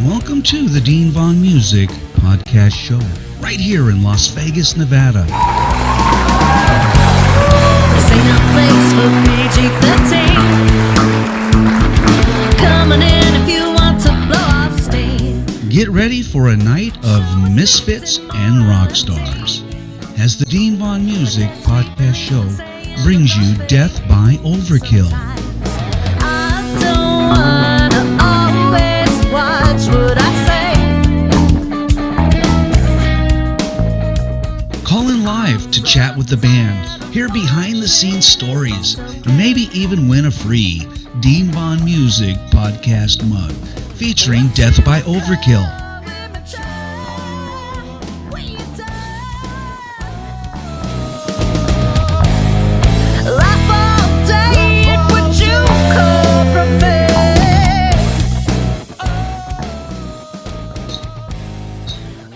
Welcome to the Dean Von Music podcast show, right here in Las Vegas, Nevada. This ain't no place for PG-13. Coming in if you want to blow off steam. Get ready for a night of misfits and rock stars, as the Dean Von Music podcast show brings you Death by Overkill. I don't wanna always watch what I say. Call in live to chat with the band, hear behind-the-scenes stories, and maybe even win a free Dean Von Music podcast mug featuring Death by Overkill. Laugh all day at what you call profane.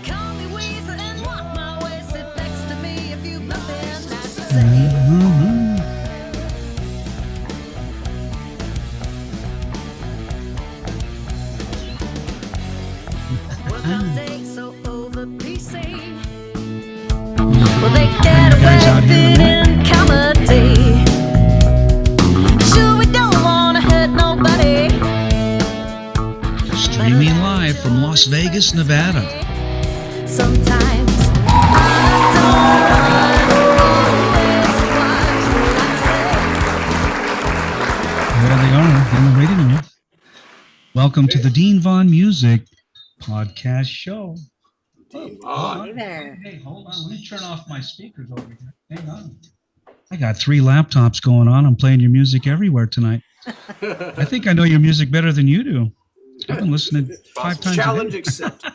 Call me Weezer and walk my way. Sit next to me if you've nothing to say. Well, don't take so over PC. Well, they get You guys out away here with it in comedy. Sure, we don't want to hurt nobody. Streaming live from Las Vegas, Nevada. Sometimes I don't always watch what I There they are in the waiting room. Welcome to the Dean Von Music podcast show. Hey there. Hey, hold on. Let me turn off my speakers over here. Hang on. I got 3 laptops going on. I'm playing your music everywhere tonight. I think I know your music better than you do. I've been listening 5 times Challenge a day. accepted.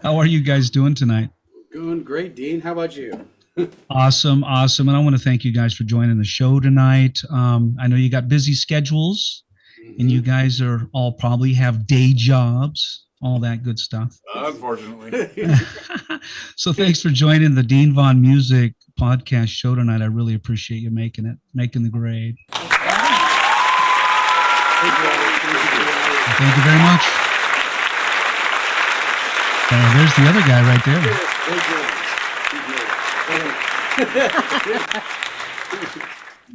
How are you guys doing tonight? Going great, Dean. How about you? Awesome. And I want to thank you guys for joining the show tonight. I know you got busy schedules, and you guys are all probably have day jobs, all that good stuff. Unfortunately. So thanks for joining the Dean Von Music podcast show tonight. I really appreciate you making the grade. Thank you very much. There's the other guy right there.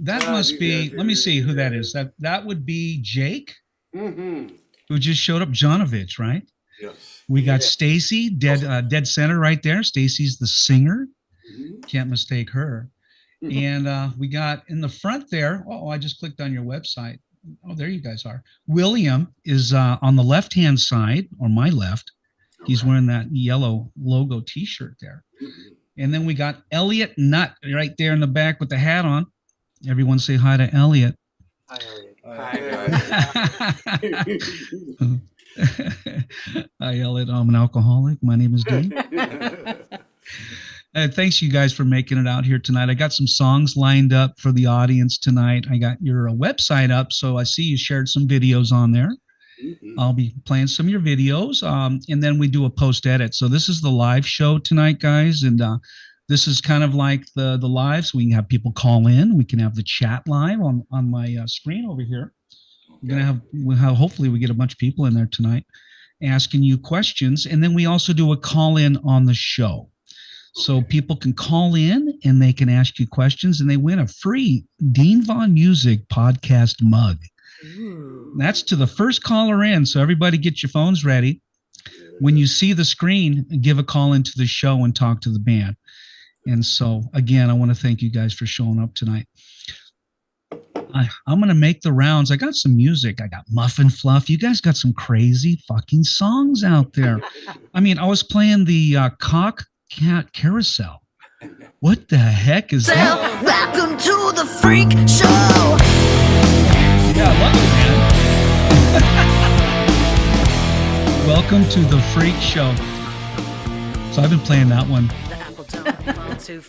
That must be, let me see who that is. That would be Jake, who just showed up, Jonovich, right? Yes. We got Stacy, dead center right there. Stacy's the singer. Can't mistake her. And we got in the front there. Oh, I just clicked on your website. Oh, there you guys are. William is on the left-hand side, or my left. He's wearing that yellow logo T-shirt there. And then we got Elliot Nutt right there in the back with the hat on. Everyone say hi to Elliot. Hi, Hi, Elliot. I'm an alcoholic. My name is Dean. Thanks, you guys, for making it out here tonight. I got some songs lined up for the audience tonight. I got your website up, so I see you shared some videos on there. I'll be playing some of your videos, and then we do a post-edit. So this is the live show tonight, guys, and this is kind of like the live, so we can have people call in. We can have the chat live on my screen over here. We'll have hopefully we get a bunch of people in there tonight asking you questions, and then we also do a call-in on the show. So people can call in and they can ask you questions, and they win a free Dean Von Music podcast mug. That's to the first caller in. So everybody get your phones ready. When you see the screen, give a call into the show and talk to the band. And so, again, I want to thank you guys for showing up tonight. I'm going to make the rounds. I got some music. I got Muffin Fluff. You guys got some crazy fucking songs out there. I mean, I was playing the Cock Cat Carousel. What the heck is that? Welcome to the freak show. Yeah, I love it, man. Welcome to the freak show. So I've been playing that one.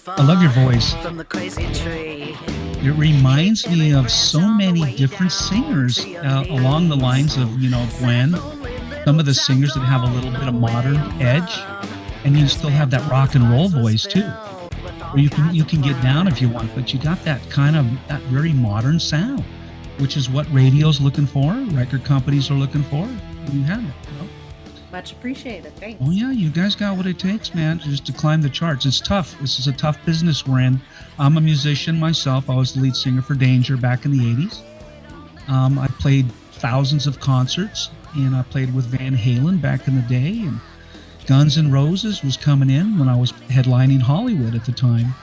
I love your voice. From the crazy tree. It reminds me of so many different singers along the lines of, Gwen. Some of the singers that have a little bit of modern edge, and you still have that rock and roll voice too. Or you can get down if you want, but you got that very modern sound, which is what radio's looking for, record companies are looking for. you have it. Much appreciated. Thanks. Oh yeah, you guys got what it takes, man, just to climb the charts. It's tough. This is a tough business we're in. I'm a musician myself. I was the lead singer for Danger back in the 80s. I played thousands of concerts, and I played with Van Halen back in the day, and Guns N' Roses was coming in when I was headlining Hollywood at the time.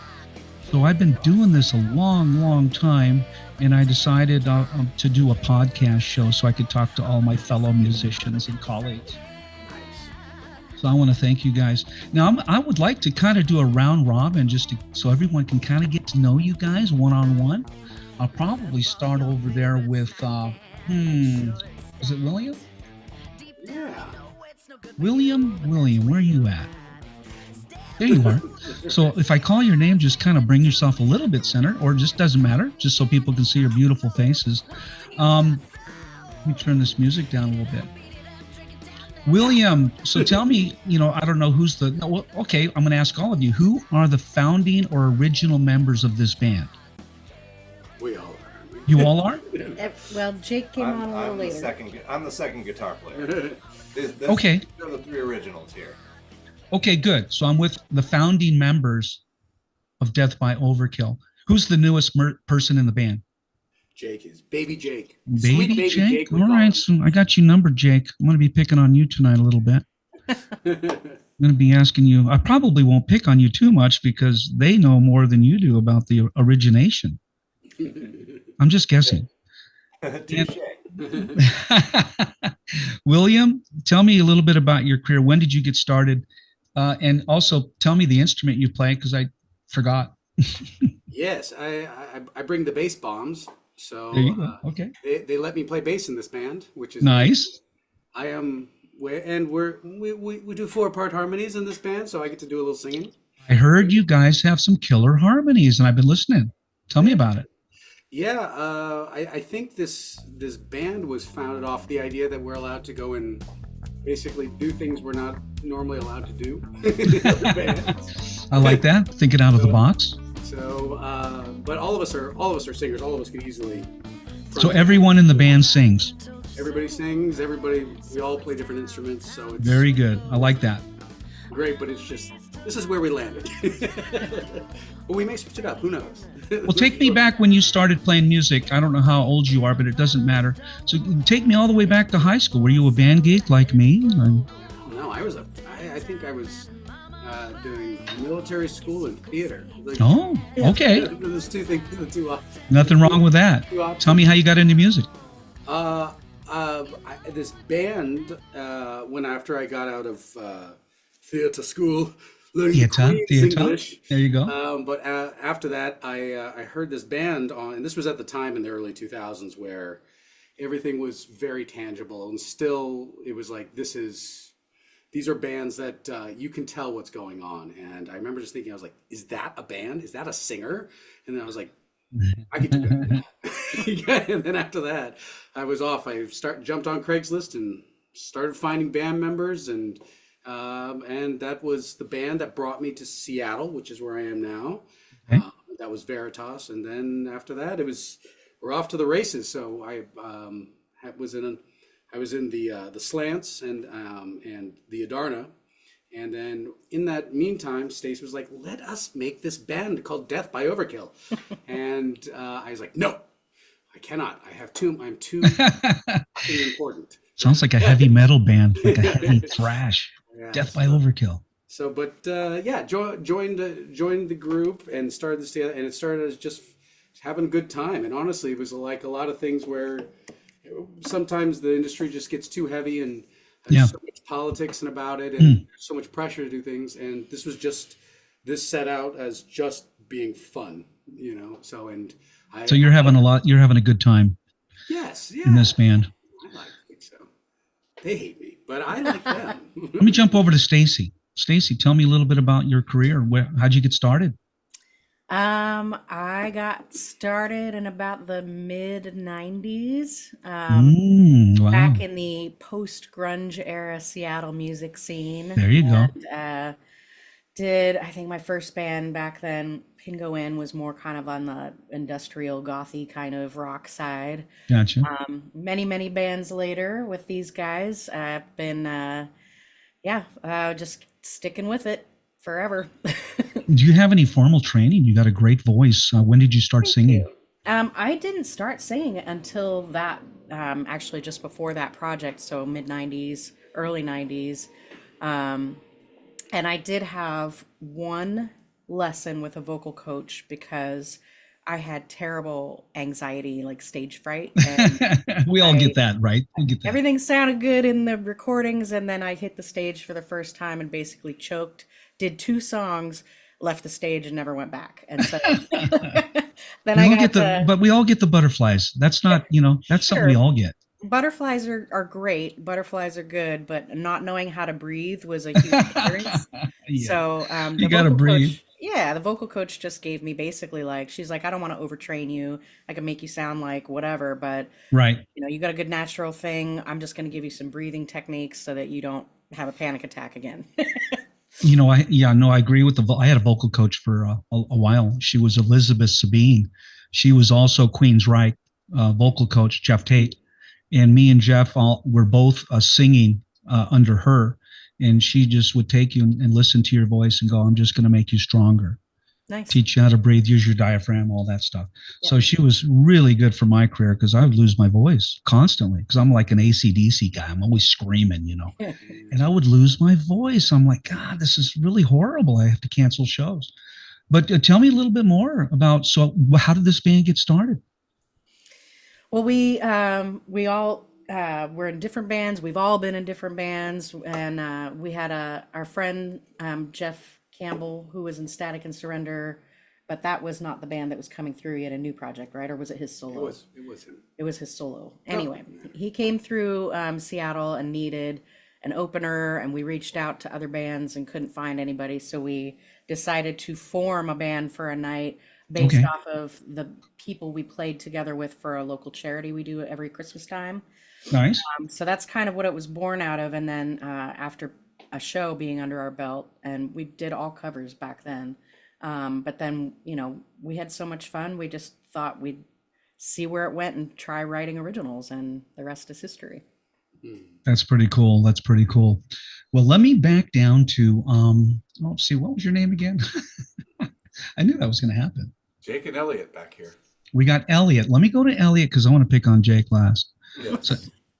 So I've been doing this a long, long time, and I decided to do a podcast show so I could talk to all my fellow musicians and colleagues. So I want to thank you guys. Now, I would like to kind of do a round robin so everyone can kind of get to know you guys one-on-one. I'll probably start over there with, is it William? Yeah. William, where are you at? There you are. So if I call your name, just kind of bring yourself a little bit centered, or it just doesn't matter, just so people can see your beautiful faces. Let me turn this music down a little bit. William, so tell me, I don't know okay, I'm going to ask all of you, who are the founding or original members of this band? We all are. You all are? Well, Jake came on a little I'm later. I'm the second guitar player. Okay. These are the three originals here. Okay, good. So I'm with the founding members of Death by Overkill. Who's the newest person in the band? Jake is Baby Jake. Baby Sweet Jake? we All call right, him. so I got you numbered, Jake. I'm going to be picking on you tonight a little bit. I'm going to be asking you. I probably won't pick on you too much because they know more than you do about the origination. I'm just guessing. Touche. William, tell me a little bit about your career. When did you get started? And also tell me the instrument you play, because I forgot. Yes, I bring the bass bombs. So There you go. Okay. they let me play bass in this band, which is Nice. I am, and we do 4-part harmonies in this band, so I get to do a little singing. I heard you guys have some killer harmonies, and I've been listening. Tell me about it. Yeah, I think this band was founded off the idea that we're allowed to go and basically do things we're not normally allowed to do in other bands. I like that. Thinking out of the box. So, but all of us are singers. All of us can easily. So everyone in the band sings. Everybody sings. We all play different instruments. So it's Very good. I like that. great. But it's just this is where we landed. But we may switch it up. Who knows? Well, take me back when you started playing music. I don't know how old you are, but it doesn't matter. So take me all the way back to high school. Were you a band geek like me? No, I think I was doing military school and theater. Like, Oh, okay. There's two things. The two options. Nothing wrong with that. Two options. Tell me how you got into music. This band when after I got out of theater school, learning Queen's English. There you go. But after that, I heard this band on, and this was at the time in the early 2000s where everything was very tangible, and still it was like these are bands that you can tell what's going on. And I remember just thinking, I was like, is that a band? Is that a singer? And then I was like, I could do that. Yeah, and then after that, I was off. I jumped on Craigslist and started finding band members, and that was the band that brought me to Seattle, which is where I am now. Okay. That was Veritas, and then after that, we're off to the races. So I was in the Slants and the Adarna. And then in that meantime, Stace was like, let us make this band called Death by Overkill. And I was like, no, I cannot. I'm too important. Sounds like a heavy metal band, like a heavy thrash. Yeah, Death by Overkill. So, but yeah, joined the group and started this together, and it started as just having a good time. And honestly, it was like a lot of things where sometimes the industry just gets too heavy and there's so much politics and about it, and so much pressure to do things. And this set out as just being fun, So So you're having a good time. Yes, yeah. In this band. I think so. They hate me, but I like them. Let me jump over to Stacy. Stacy, tell me a little bit about your career. How'd you get started? I got started in about the mid 90s, Wow. back in the post grunge era Seattle music scene. There you go. And, I think my first band back then, Pingo In, was more kind of on the industrial gothy kind of rock side. Gotcha. Many, many bands later with these guys. I've been, just sticking with it forever. Do you have any formal training? You got a great voice. When did you start singing? I didn't start singing until that, actually just before that project, so mid 90s, early 90s. And I did have one lesson with a vocal coach because I had terrible anxiety, like stage fright. And We all get that, right? We get that. everything sounded good in the recordings, and then I hit the stage for the first time and basically choked, did 2 songs, left the stage and never went back. And so then I got but we all get the butterflies. That's not, that's something we Sure. all get. Butterflies are great. Butterflies are good, but not knowing how to breathe was a huge experience. Yeah. So You gotta breathe. The vocal coach just gave me basically like, she's like, I don't want to overtrain you. I can make you sound like whatever, but Right. you got a good natural thing. I'm just going to give you some breathing techniques so that you don't have a panic attack again. I agree with I had a vocal coach for a while. She was Elizabeth Sabine. She was also Queensryche vocal coach, Jeff Tate. And me and Jeff were both singing under her. And she just would take you and listen to your voice and go, I'm just going to make you stronger. Nice. Teach you how to breathe, use your diaphragm, all that stuff. Yeah. So she was really good for my career because I would lose my voice constantly because I'm like an AC/DC guy. I'm always screaming, and I would lose my voice. I'm like, God, this is really horrible. I have to cancel shows. But tell me a little bit more about, so how did this band get started? Well, we all we're in different bands. We've all been in different bands, and we had our friend Jeff Campbell, who was in Static and Surrender, but that was not the band that was coming through. He had a new project, right? Or was it his solo? It was him. It was his solo. Anyway, he came through Seattle and needed an opener, and we reached out to other bands and couldn't find anybody. So we decided to form a band for a night based Okay. off of the people we played together with for a local charity we do every Christmas time. Nice. So that's kind of what it was born out of. And then after a show being under our belt, and we did all covers back then. But then, we had so much fun. We just thought we'd see where it went and try writing originals, and the rest is history. That's pretty cool. That's pretty cool. Well, let me back down to, let's see, what was your name again? I knew that was going to happen. Jake and Elliot back here. We got Elliot. Let me go to Elliot because I want to pick on Jake last. Yes. So,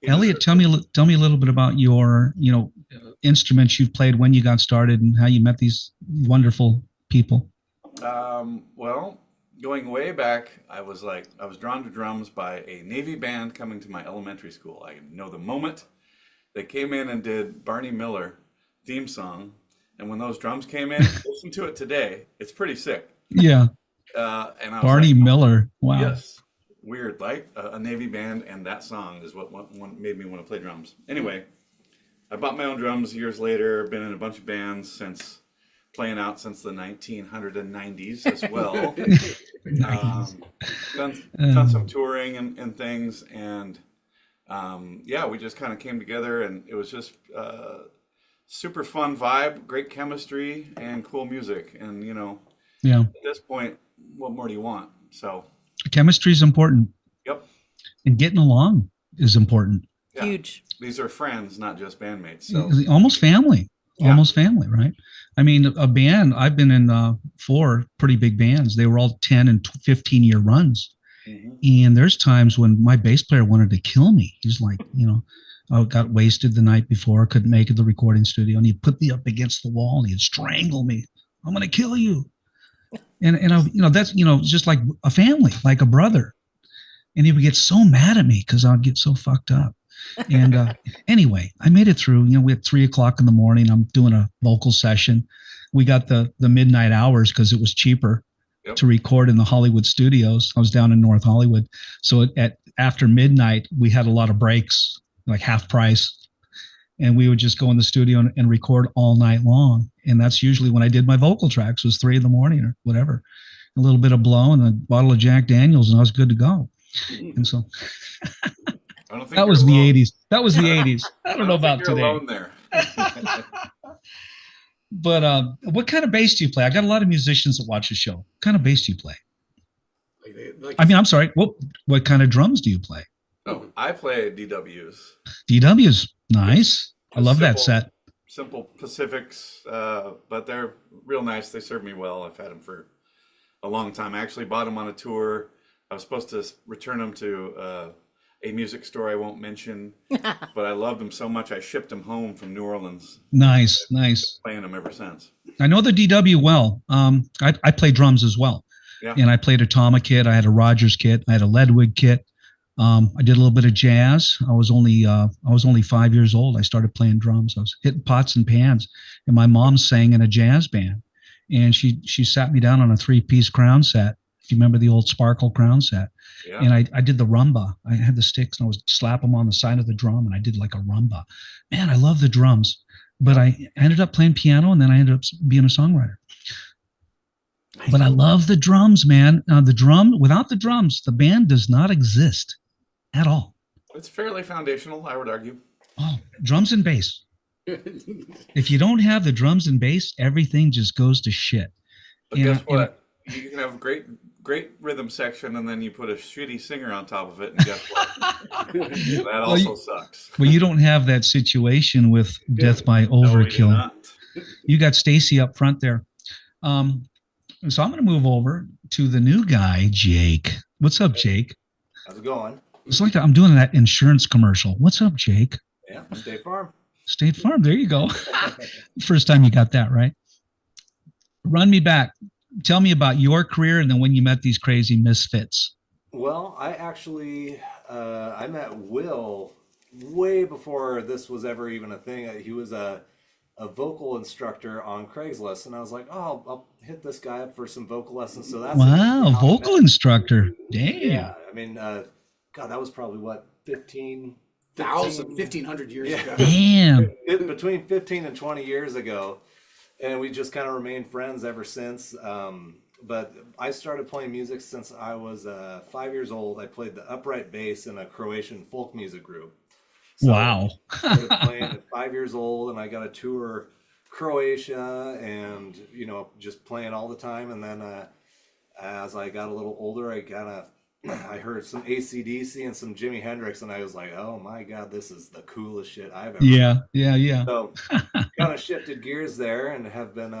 Elliot, tell me a little bit about your, instruments you've played, when you got started, and how you met these wonderful people. Well, going way back, I was drawn to drums by a Navy band coming to my elementary school. I know the moment they came in and did Barney Miller theme song, and when those drums came in, listen to it today. It's pretty sick. Yeah. And I was Barney like, Miller. Wow. yes, weird. Like a Navy band, and that song is what made me want to play drums. Anyway, I bought my own drums years later. Been in a bunch of bands since, playing out since the 1990s as well. Done some touring and things, and we just kind of came together, and it was just super fun vibe, great chemistry, and cool music. And Yeah. at this point, what more do you want? So Chemistry is important. Yep. And getting along is important. Yeah. Huge. These are friends, not just bandmates. So Almost family. Yeah. Almost family, right? I mean, a band, I've been in 4 pretty big bands. They were all 10 and 15-year runs. Mhm. And there's times when my bass player wanted to kill me. He's like, I got wasted the night before, couldn't make it to the recording studio, and he'd put me up against the wall and he'd strangle me. I'm going to kill you. And that's, just like a family, like a brother. And he would get so mad at me because I'd get so fucked up. And anyway, I made it through. We had 3:00 in the morning. I'm doing a vocal session. We got the midnight hours because it was cheaper Yep. to record in the Hollywood studios. I was down in North Hollywood. So after midnight, we had a lot of breaks, like half price. And we would just go in the studio and record all night long. And that's usually when I did my vocal tracks, was 3 a.m. or whatever. A little bit of blow and a bottle of Jack Daniels, and I was good to go. And so I don't think that was you're the alone. 80s. That was the 80s. I don't know think about you're today. alone there. But what kind of bass do you play? I got a lot of musicians that watch the show. What kind of bass do you play? I mean, I'm sorry. What kind of drums do you play? Oh, I play DWs. DWs, nice. I love that set. Simple Pacifics, but they're real nice. They serve me well. I've had them for a long time. I actually bought them on a tour. I was supposed to return them to a music store I won't mention, but I loved them so much I shipped them home from New Orleans. Nice. Playing them ever since. I know the DW well. I play drums as well. Yeah. And I played a Tama kit. I had a Rogers kit. I had a Ledwig kit. I did a little bit of jazz. I was only 5 years old. I started playing drums. I was hitting pots and pans, and my mom sang in a jazz band, and she sat me down on a 3-piece crown set. If you remember the old Sparkle crown set, Yeah. and I did the rumba. I had the sticks and I would slap them on the side of the drum, and I did like a rumba. Man, I love the drums, but I ended up playing piano, and then I ended up being a songwriter. But I love the drums, man. Without the drums, the band does not exist at all. It's fairly foundational, I would argue. Oh, drums and bass. If you don't have the drums and bass, everything just goes to shit. But guess what? You can have a great rhythm section, and then you put a shitty singer on top of it, and guess what? That also sucks. Well, you don't have that situation with Death by No, we do Overkill. not. You got Stacy up front there. So I'm going to move over to the new guy, Jake. What's up, Jake? How's it going? It's like I'm doing that insurance commercial. What's up, Jake? Yeah, State Farm. State Farm. There you go. First time you got that right. Run me back. Tell me about your career and then when you met these crazy misfits. Well, I actually I met Will way before this was ever even a thing. He was a vocal instructor on Craigslist, and I was like, oh, I'll hit this guy up for some vocal lessons. So that's Wow, vocal instructor. Damn. Yeah, I mean, God, that was probably what 1,500 years ago. Damn. between 15 and 20 years ago, and we just kind of remained friends ever since. But I started playing music since I was 5 years old. I played the upright bass in a Croatian folk music group. So Wow. I started playing at 5 years old, and I got a tour Croatia, and just playing all the time. And then as I got a little older, I heard some AC/DC and some Jimi Hendrix, and I was like, oh my God, this is the coolest shit I've ever Yeah. So kind of shifted gears there, and have been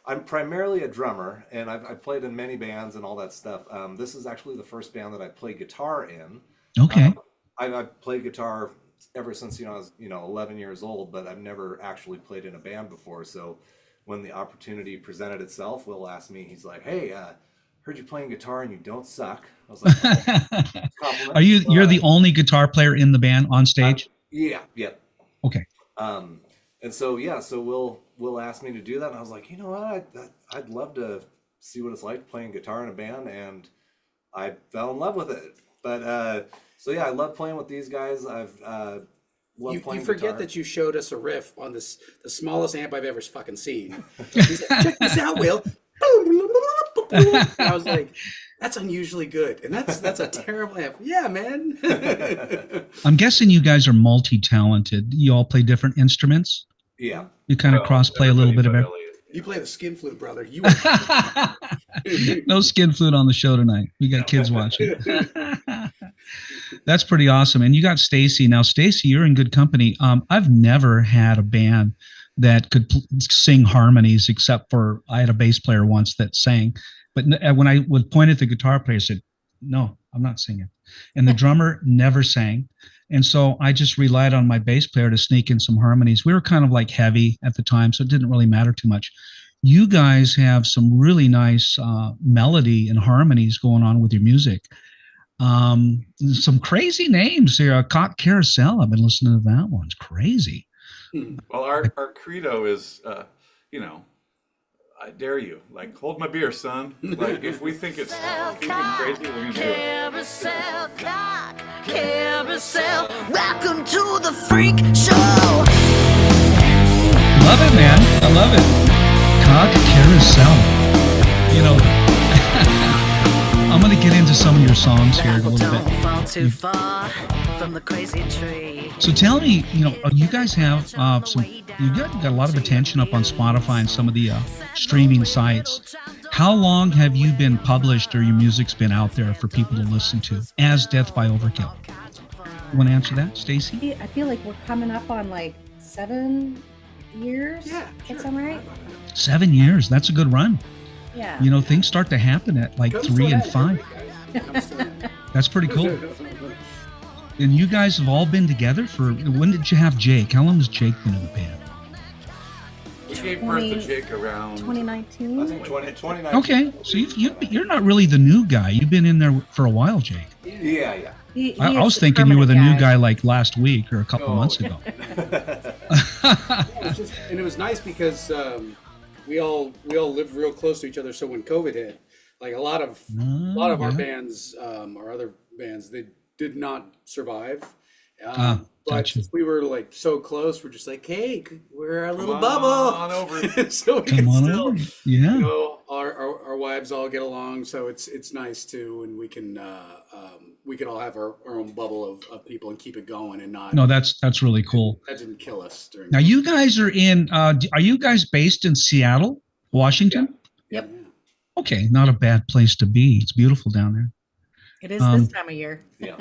I'm primarily a drummer, and I've played in many bands and all that stuff. This is actually the first band that I played guitar in. Okay. I've played guitar ever since I was 11 years old, but I've never actually played in a band before. So when the opportunity presented itself, Will asked me, he's like, hey, heard you playing guitar and you don't suck. I was like, compliment. You're the only guitar player in the band on stage? Yeah. Okay. And so Will asked me to do that, and I was like, you know what, I'd love to see what it's like playing guitar in a band, and I fell in love with it. But so yeah, I love playing with these guys. I've loved playing You forget guitar. that you showed us a riff on the smallest amp I've ever fucking seen. He's like, check this out, Will. I was like, that's unusually good, and that's a terrible amp. Yeah, man. I'm guessing you guys are multi-talented. You all play different instruments? Yeah. You kind of cross-play a little bit of it? You play the skin flute, brother. You No skin flute on the show tonight. We got kids watching. That's pretty awesome. And you got Stacy. Now, Stacy, you're in good company. I've never had a band that could sing harmonies, except for I had a bass player once that sang. But when I would point at the guitar player, I said, no, I'm not singing. And the drummer never sang. And so I just relied on my bass player to sneak in some harmonies. We were kind of like heavy at the time, so it didn't really matter too much. You guys have some really nice melody and harmonies going on with your music. Some crazy names here. Cock Carousel. I've been listening to that one. It's crazy. Well, our credo is, I dare you. Like, hold my beer, son. Like, if we think it's crazy, we're going to do it. Carousel, cock, carousel. Welcome to the freak show. Love it, man. I love it. Cock Carousel. I'm going to get into some of your songs here in a little bit. Don't fall too far from the crazy tree. So tell me, you guys have some got a lot of attention up on Spotify and some of the streaming sites. How long have you been published, or your music's been out there for people to listen to as Death by Overkill? You want to answer that, Stacy? I feel like we're coming up on like 7 years. Yeah, That sound right? 7 years. That's a good run. Yeah. You know, things start to happen at like Comes 3 to and an 5. end, Comes to an end. That's pretty cool. And you guys have all been together for, when did you have Jake? How long has Jake been in the band? We gave birth to Jake around 2019. I think 2019. Okay, so you're not really the new guy. You've been in there for a while, Jake. Yeah. I was thinking you were the new guy like last week or a couple months ago. And it was nice because we all lived real close to each other. So when COVID hit, like a lot of our bands, our other bands, they did not survive. But gotcha. since we were like so close, we're just like, hey, we're a little Come bubble. on over. So we Come can on still, over. Yeah. you know, our wives all get along. So it's nice too, and we can all have our own bubble of people and keep it going and not. No, that's really cool. That didn't kill us during. Now you guys are in. Are you guys based in Seattle, Washington? Yep. Okay, not a bad place to be. It's beautiful down there. It is this time of year. Yeah.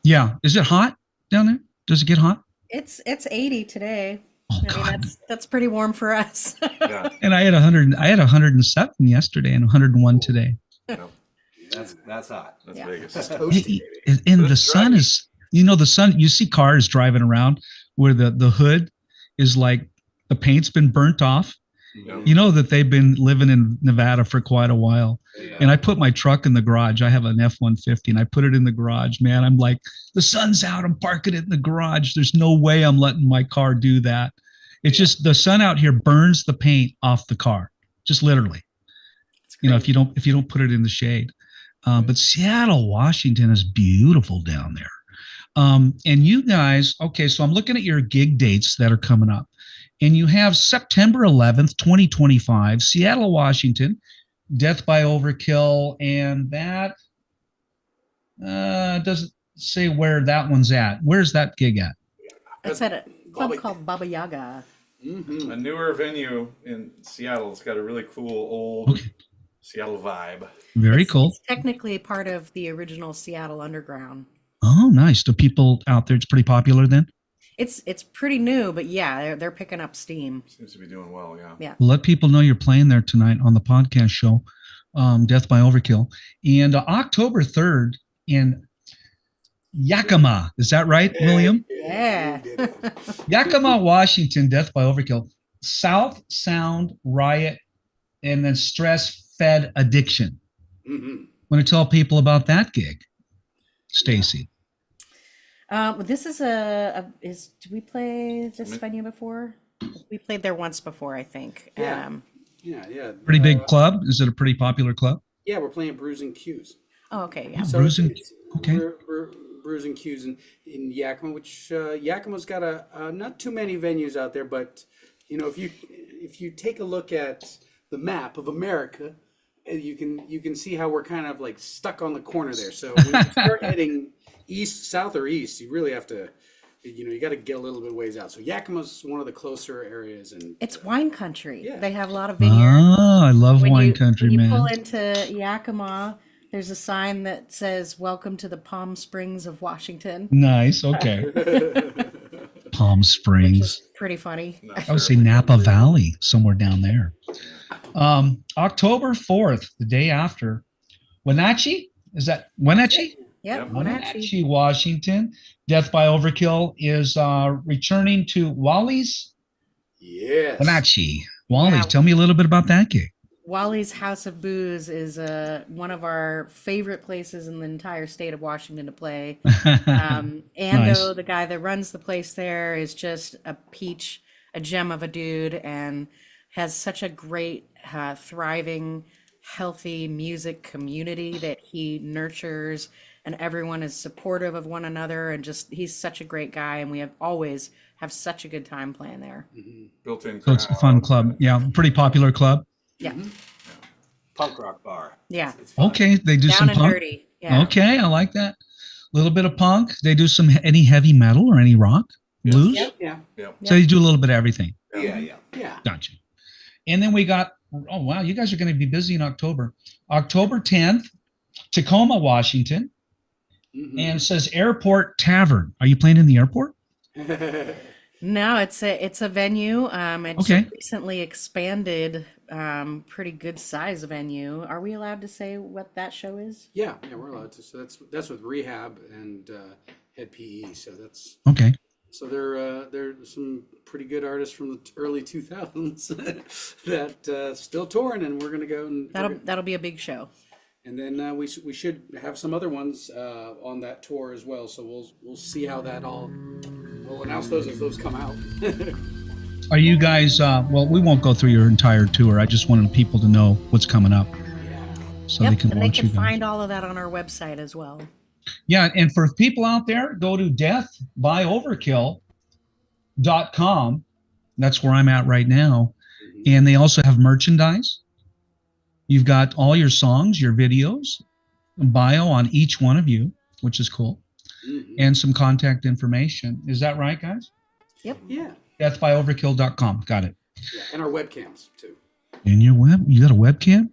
Yeah. Is it hot down there? Does it get hot? It's 80 today. Oh I God. mean, that's pretty warm for us. Yeah. And I had 100. I had 107 yesterday and 101 today. That's hot. That's Yeah. Vegas. Toasty, baby. And But the it's sun driving. is. You know, the sun. You see cars driving around where the hood is like the paint's been burnt off. Yeah. You know that they've been living in Nevada for quite a while. Yeah. And I put my truck in the garage. I have an F-150 and I put it in the garage, man. I'm like, the sun's out. I'm parking it in the garage. There's no way I'm letting my car do that. It's just the sun out here burns the paint off the car, just literally. You know, if you don't put it in the shade. But Seattle, Washington is beautiful down there. And you guys, okay, so I'm looking at your gig dates that are coming up. And you have September 11th, 2025, Seattle, Washington, Death by Overkill, and that doesn't say where that one's at. Where's that gig at? It's at a club Baba- called Baba Yaga. Mm-hmm. A newer venue in Seattle. It's got a really cool old Okay. Seattle vibe. Very cool. It's technically part of the original Seattle Underground. Oh, nice. Do people out there, it's pretty popular then? It's pretty new, but yeah, they're picking up steam. Seems to be doing well, yeah. Yeah. Let people know you're playing there tonight on the podcast show, Death by Overkill. And October 3rd in Yakima. Is that right, William? Yeah. You did it. Yakima, Washington, Death by Overkill. South Sound Riot and then Stress Fed Addiction. Mhm. Want to tell people about that gig, Stacy? This is did we play this venue before? We played there once before, I think. Yeah. Yeah. Pretty big club. Is it a pretty popular club? Yeah, we're playing Bruising Q's. Oh, okay, yeah. So Bruising- okay. We're Bruising Q's in Yakima, which Yakima's got not too many venues out there, but you know, if you take a look at the map of America, you can see how we're kind of like stuck on the corner there. So when you start heading east, south, or east, you really have to, you got to get a little bit ways out. So Yakima's one of the closer areas, and It's wine country. Yeah. They have a lot of vineyards. Oh, I love wine country, when you man. pull into Yakima, there's a sign that says "Welcome to the Palm Springs of Washington." Nice. Okay. Palm Springs. Pretty funny. I would say Napa Valley, somewhere down there. October 4th, the day after, Wenatchee? Is that Wenatchee? Yep, Yep. Wenatchee. Wenatchee, Washington. Death by Overkill is returning to Wally's. yes, Wenatchee. Wally's. Yeah. Tell me a little bit about that gig. Wally's House of Booze is one of our favorite places in the entire state of Washington to play. Ando, Nice. the guy that runs the place there, is just a peach, a gem of a dude, and has such a great, thriving, healthy music community that he nurtures, and everyone is supportive of one another, and just he's such a great guy, and we always have such a good time playing there. Built-in So it's a crowd. fun club. Yeah, pretty popular club. Yeah, Punk rock bar. yeah, It's fun. Okay, they do down some and punk. dirty. Yeah. Okay, I like that. A little bit of punk. They do any heavy metal or any rock, blues. Yep. yeah. Yep. So you do a little bit of everything. Yeah. Gotcha. And then we got, oh, wow, you guys are going to be busy in October. October 10th, Tacoma, Washington. Mhm. And it says Airport Tavern. Are you playing in the airport? No, it's a venue. It's Okay. recently expanded, pretty good size venue. Are we allowed to say what that show is? Yeah, we're allowed to. So that's with Rehab and Head PE. So that's Okay. so they're some pretty good artists from the early 2000s that still touring, and we're gonna go and That'll be a big show. and then we should have some other ones on that tour as well. So we'll see how that all. We'll announce those as those come out. Are you guys, well, we won't go through your entire tour. I just wanted people to know what's coming up so Yep, they can and they watch can you guys. find all of that on our website as well. Yeah, and for people out there, go to deathbyoverkill.com. That's where I'm at right now. And they also have merchandise. You've got all your songs, your videos, bio on each one of you, which is cool, and some contact information. Is that right, guys? Yep. Yeah. Deathbyoverkill.com. Got it. Yeah, and our webcams too. And your you got a webcam?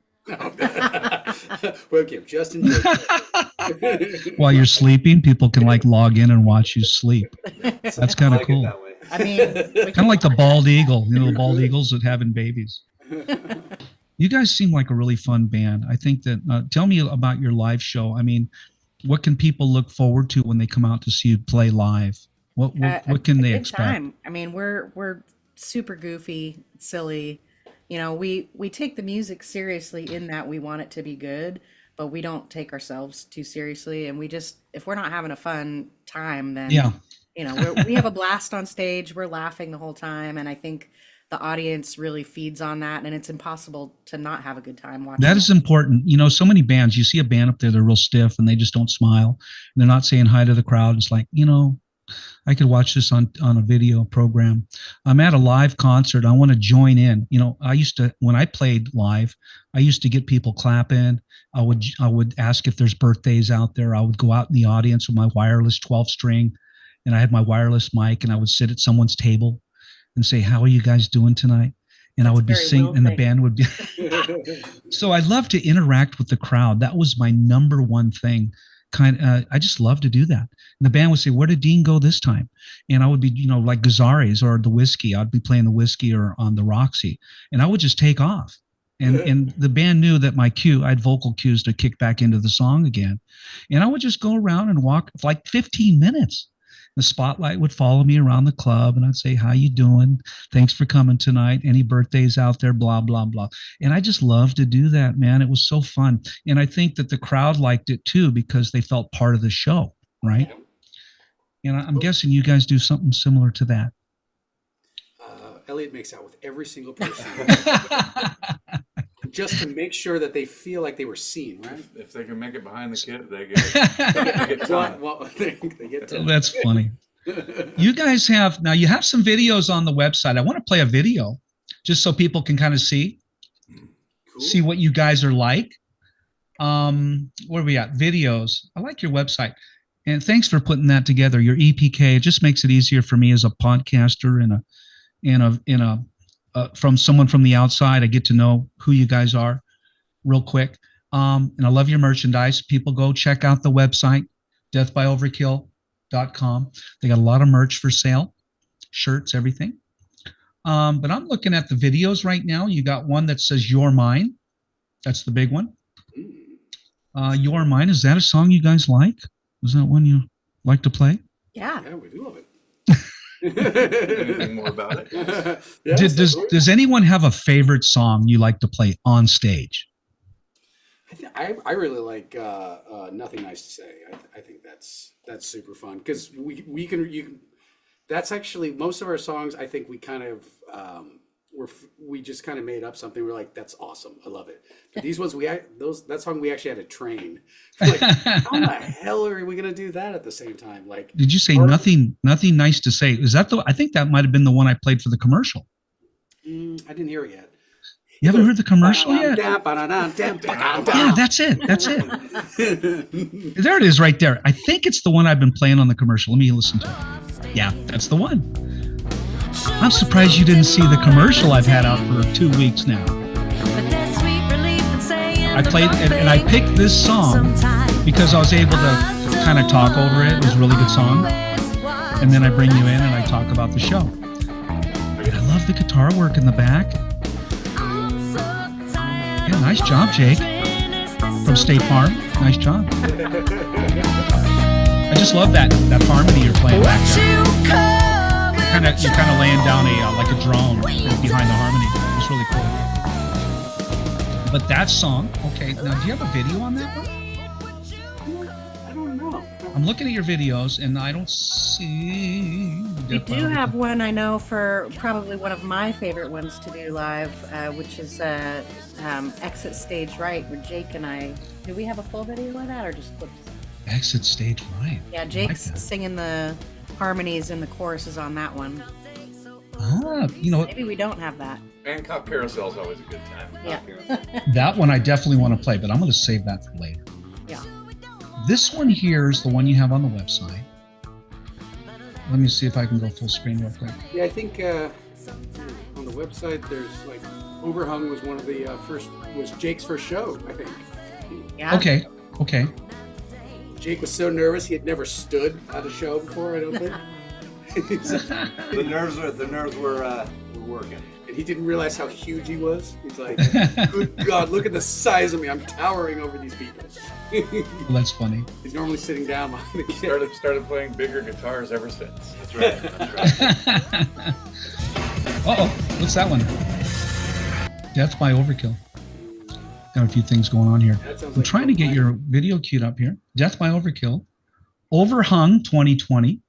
Webcam, just in case. While you're sleeping, people can like log in and watch you sleep. That's kind of Like it cool. that way. I mean, we Kind of like the bald eagle, you know, the bald eagles that having babies. You guys seem like a really fun band. I think that, tell me about your live show. I mean, what can people look forward to when they come out to see you play live? What can they good expect? time. I mean, we're super goofy, silly. You know, we take the music seriously in that we want it to be good, but we don't take ourselves too seriously. And we just, if we're not having a fun time, then Yeah. you know, we have a blast on stage. We're laughing the whole time, and I think the audience really feeds on that. And it's impossible to not have a good time watching. That is important. You know, so many bands, you see a band up there, they're real stiff and they just don't smile. And they're not saying hi to the crowd. It's like, you know, I could watch this on a video program. I'm at a live concert. I want to join in. You know, I used to, when I played live, I used to get people clapping. I would ask if there's birthdays out there. I would go out in the audience with my wireless 12 string, and I had my wireless mic, and I would sit at someone's table and say, "How are you guys doing tonight?" And I would be very singing, Will and the thing. band would be. So I love to interact with the crowd. That was my number one thing. I just love to do that. And the band would say, "Where did Dean go this time?" And I would be, you know, like Gazzarri's or the Whiskey. I'd be playing the Whiskey or on the Roxy, and I would just take off. And the band knew that my cue, I had vocal cues to kick back into the song again. And I would just go around and walk for like 15 minutes. The spotlight would follow me around the club, and I'd say, "How you doing? Thanks for coming tonight. Any birthdays out there? Blah, blah, blah." And I just love to do that, man. It was so fun. And I think that the crowd liked it too, because they felt part of the show, right? And I'm guessing you guys do something similar to that. Elliot makes out with every single person just to make sure that they feel like they were seen, right? If they can make it behind the kid, they get time. Well, they get to. That's funny. You guys now you have some videos on the website. I want to play a video just so people can kind of see what you guys are like. Where are we at? Videos. I like your website. And thanks for putting that together. Your EPK, it just makes it easier for me as a podcaster and from someone from the outside. I get to know who you guys are real quick. And I love your merchandise. People go check out the website, deathbyoverkill.com. They got a lot of merch for sale, shirts, everything. But I'm looking at the videos right now. You got one that says "You're Mine." That's the big one. "You're Mine." Is that a song you guys like? Is that one you like to play? Yeah. Yeah, we do love it. Anything more about it? Yes, Does anyone have a favorite song you like to play on stage? I really like "Nothing Nice to Say." I think that's super fun because you can. That's actually most of our songs. I think we kind of we just kind of made up something. We're like, that's awesome. I love it. But these ones that song we actually had to train. Like, how the hell are we gonna do that at the same time? Like, Did you say nothing nice to say? Is that I think that might have been the one I played for the commercial. I didn't hear it yet. You haven't heard the commercial yet? Yeah, Yeah, that's it. There it is right there. I think it's the one I've been playing on the commercial. Let me listen to it. Yeah, that's the one. I'm surprised you didn't see the commercial I've had out for 2 weeks now. I played and I picked this song because I was able to kind of talk over it. It was a really good song. And then I bring you in and I talk about the show. I love the guitar work in the back. Yeah, nice job, Jake. From State Farm. Nice job. I just love that harmony you're playing back there. You're kind of laying down like a drone behind the harmony. It's really cool. But that song, okay. Now, do you have a video on that one? I don't know. I'm looking at your videos and I don't see. We do have one, I know, for probably one of my favorite ones to do live, which is Exit Stage Right, where Jake and I. Do we have a full video of that or just clips? Exit Stage Right. Yeah, Jake's singing the harmonies and the choruses on that one. Ah, Maybe we don't have that. Bangkok Carousel is always a good time. Yeah. that one I definitely want to play, but I'm going to save that for later. Yeah. This one here is the one you have on the website. Let me see if I can go full screen real quick. Yeah, I think on the website there's like Overhung was one of the was Jake's first show, I think. Yeah. Okay. Jake was so nervous he had never stood at a show before, I don't think. The nerves were working. And he didn't realize how huge he was. He's like, good God, look at the size of me. I'm towering over these people. Well, that's funny. He's normally sitting down behind the kid. Started playing bigger guitars ever since. That's right. Uh-oh, what's that one? Death by Overkill. Got a few things going on here. I'm trying to get your video queued up here. Death by Overkill. Overhung 2020.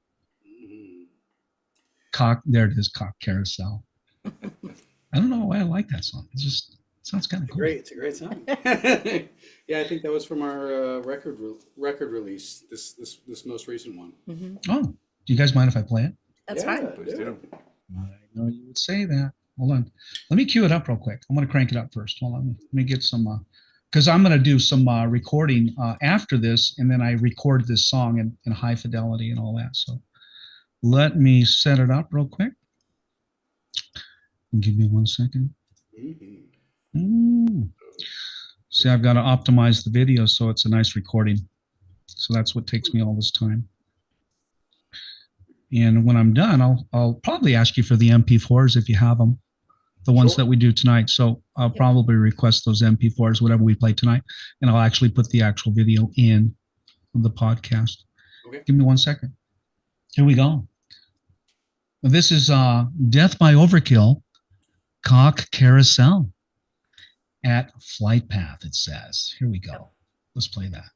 There it is, Cock Carousel. I don't know why I like that song. It just sounds kind of cool. It's a great song. Yeah, I think that was from our record release, this most recent one. Mm-hmm. Oh, do you guys mind if I play it? That's Yeah, fine. Please do. I know you would say that. Hold on. Let me cue it up real quick. I'm going to crank it up first. Hold on. Let me get some, because I'm going to do some recording after this, and then I record this song in high fidelity and all that. So let me set it up real quick. Give me 1 second. See, I've got to optimize the video so it's a nice recording. So that's what takes me all this time. And when I'm done, I'll probably ask you for the MP4s if you have them, the ones that we do tonight. So I'll probably request those MP4s, whatever we play tonight, and I'll actually put the actual video in the podcast. Okay. Give me 1 second. Here we go. This is Death by Overkill, Cock Carousel at Flight Path, it says. Here we go. Let's play that.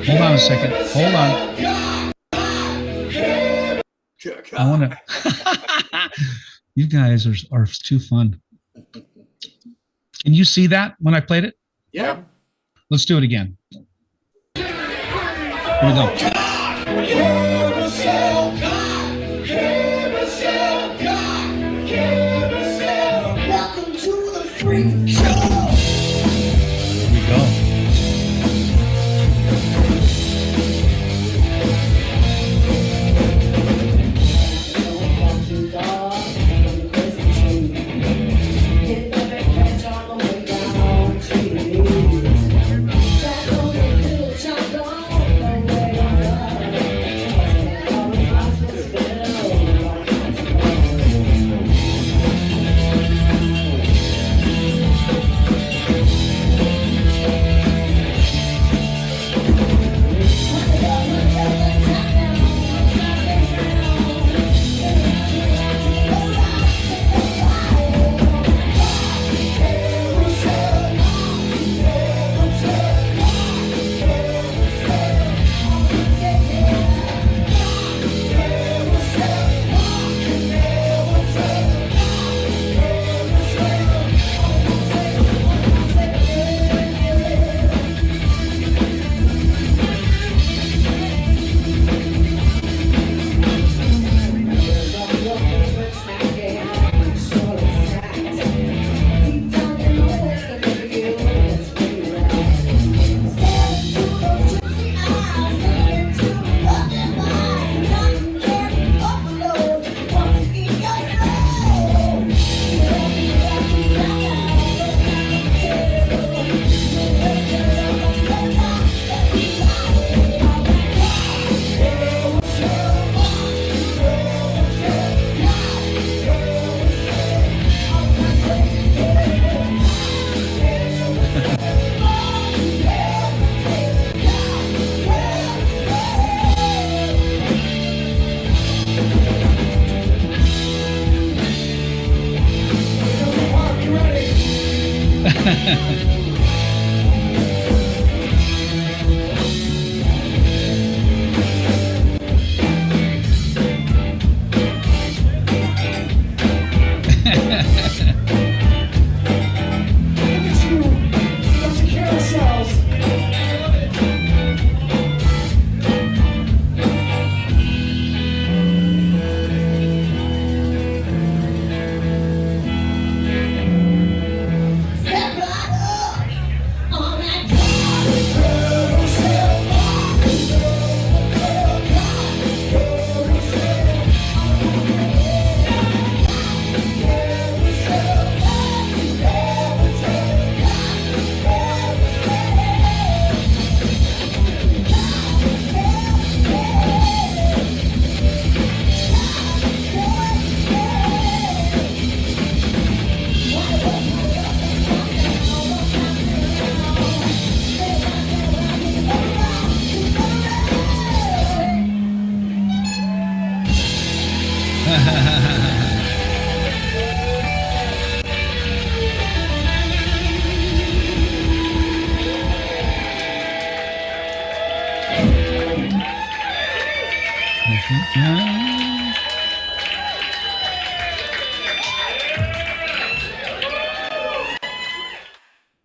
Hold on a second. Hold on. I want to. You guys are too fun. Can you see that when I played it? Yeah. Let's do it again. Here we go. Welcome to the freak show. Here we go.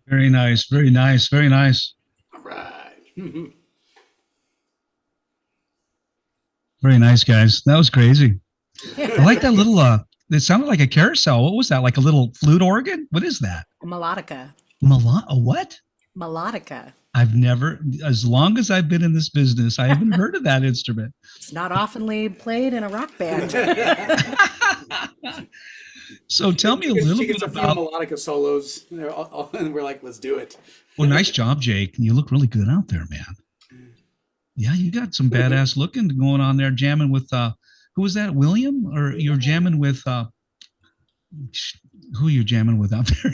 Very nice, very nice, very nice. All right. Very nice, guys. That was crazy. I like that little it sounded like a carousel. What was that? Like a little flute organ? What is that? Melodica. A what? Melodica. I've never, as long as I've been in this business, I haven't heard of that instrument. It's not oftenly played in a rock band. So tell me a little She bit gets a few about. melodica solos, and we're like, let's do it. Well, nice job, Jake. You look really good out there, man. Yeah, you got some badass looking going on there, jamming with who was that? William? Or you're jamming with who are you jamming with out there?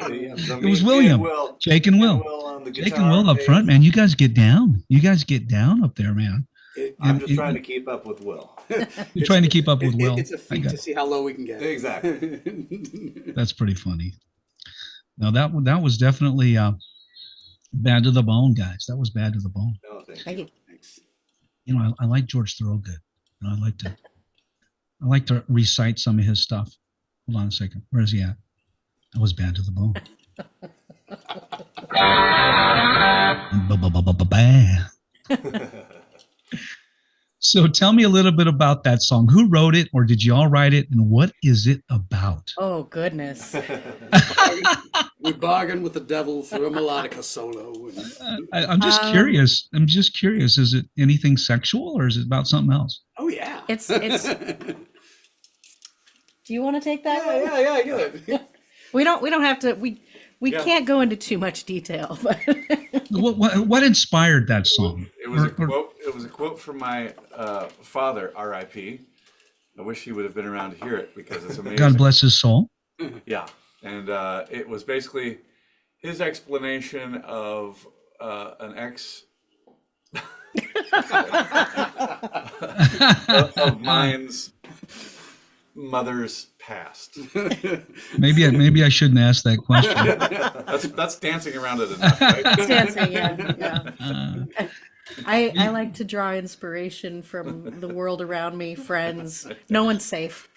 It was William. Jake and Will. Jake and Will up front, man. You guys get down. You guys get down up there, man. I'm just trying to keep up with Will. You're trying to keep up with Will. It's a feat to see how low we can get. Exactly. That's pretty funny. Now that was definitely bad to the bone, guys. That was bad to the bone. No, thank Thank you. you. Thanks. You know, I like George Thorogood. And I like to recite some of his stuff. Hold on a second. Where is he at? That was bad to the bone. So tell me a little bit about that song. Who wrote it, or did you all write it, and what is it about? Oh, goodness. We bargained with the devil for a melodica solo. I'm just curious. I'm just curious. Is it anything sexual, or is it about something else? Oh yeah. It's do you want to take that one? yeah, good. We don't have to we can't go into too much detail, but What inspired that song? It was a quote. It was a quote from my father, R.I.P. I wish he would have been around to hear it because it's amazing. God bless his soul. Yeah, and it was basically his explanation of an ex of mine's mother's past. Maybe I shouldn't ask that question. That's dancing around it enough, right? it's dancing, yeah. I like to draw inspiration from the world around me, friends. No one's safe.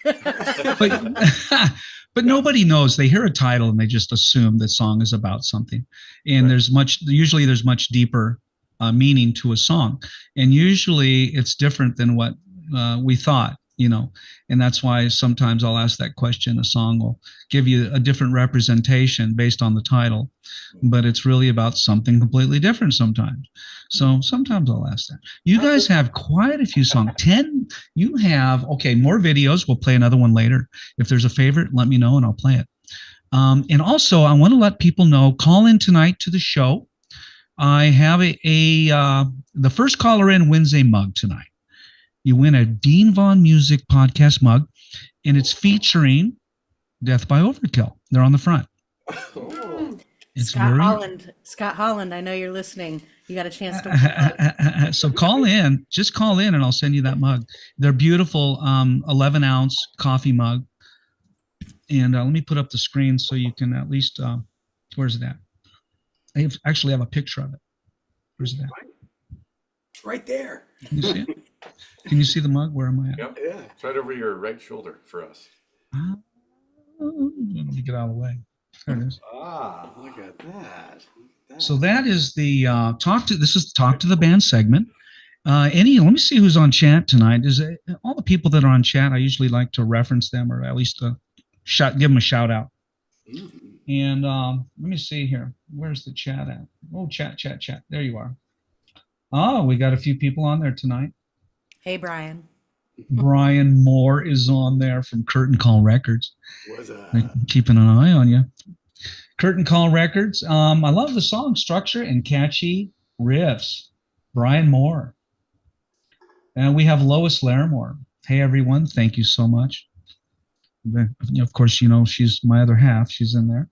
But nobody knows. They hear a title and they just assume that song is about something. And there's much deeper meaning to a song. And usually it's different than what we thought, you know. And that's why sometimes I'll ask that question. A song will give you a different representation based on the title, but it's really about something completely different sometimes. So sometimes I'll ask that. You guys have quite a few songs. 10, you have, okay, more videos. We'll play another one later. If there's a favorite, let me know and I'll play it. And also, I want to let people know, call in tonight to the show. I have the first caller in wins a mug tonight. You win a Dean Vaughn Music podcast mug, and it's featuring Death by Overkill. They're on the front. It's Scott Holland, I know you're listening. You got a chance to so call in. Just call in, and I'll send you that mug. They're beautiful 11-ounce coffee mug. And let me put up the screen so you can at least, where's it at? I actually have a picture of it. Where's it at? It's right there. Can you see it? Can you see the mug? Where am I at? Yep. Yeah. It's right over your right shoulder for us. Let me get out of the way. There it is. Look at that. So that is the this is the Talk to the Band segment. Let me see who's on chat tonight. Is all the people that are on chat, I usually like to reference them or at least give them a shout out. And let me see here. Where's the chat at? Oh, chat. There you are. Oh, we got a few people on there tonight. Hey, Brian. Brian Moore is on there from Curtain Call Records. What's up? Keeping an eye on you. Curtain Call Records. I love the song structure and catchy riffs. Brian Moore. And we have Lois Larimore. Hey, everyone. Thank you so much. Of course, you know, she's my other half. She's in there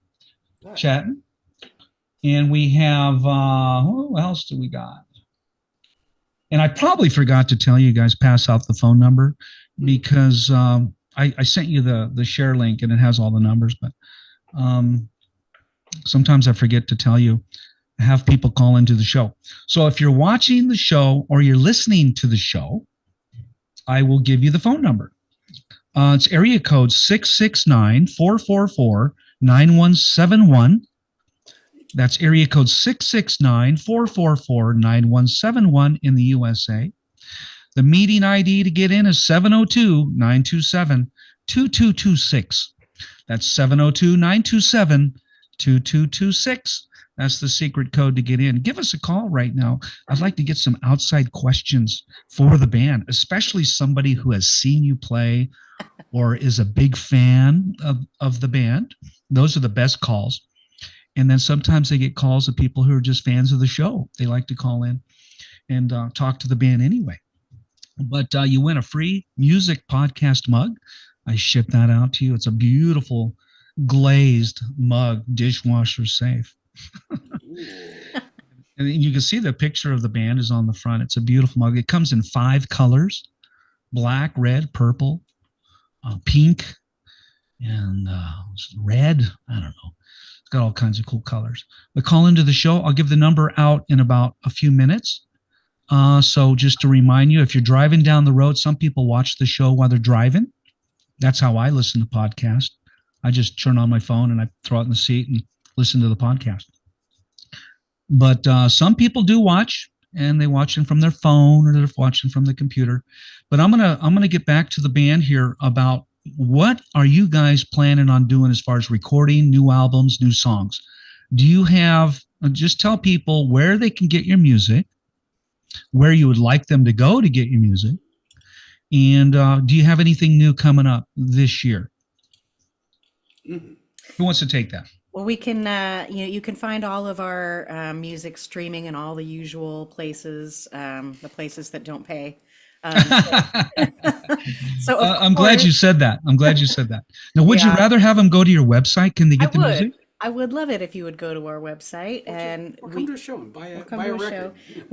chatting. And we have, who else do we got? And I probably forgot to tell you guys, pass out the phone number, because I sent you the share link and it has all the numbers, but sometimes I forget to tell you, have people call into the show. So if you're watching the show or you're listening to the show, I will give you the phone number. It's area code 669-444-9171. That's area code 669-444-9171 in the USA. The meeting ID to get in is 702-927-2226. That's 702-927-2226. That's the secret code to get in. Give us a call right now. I'd like to get some outside questions for the band, especially somebody who has seen you play or is a big fan of the band. Those are the best calls. And then sometimes they get calls of people who are just fans of the show. They like to call in and talk to the band anyway. But you win a free music podcast mug. I ship that out to you. It's a beautiful glazed mug, dishwasher safe. And you can see the picture of the band is on the front. It's a beautiful mug. It comes in 5 colors: black, red, purple, pink, and red. I don't know. It's got all kinds of cool colors. But call into the show. I'll give the number out in about a few minutes. So just to remind you, if you're driving down the road, some people watch the show while they're driving. That's how I listen to podcasts. I just turn on my phone and I throw it in the seat and listen to the podcast. But some people do watch, and they watch them from their phone or they're watching from the computer. But I'm gonna get back to the band here about what are you guys planning on doing as far as recording new albums, new songs? Do you have, just tell people where they can get your music, where you would like them to go to get your music, and do you have anything new coming up this year? Mm-hmm. Who wants to take that? Well, we can, you can find all of our music streaming in all the usual places, the places that don't pay. So I'm glad you said that. Now, would you Yeah. rather have them go to your website? Can they get the music? I would love it if you would go to our website and Or come to a show and buy a, come buy to a a record. show.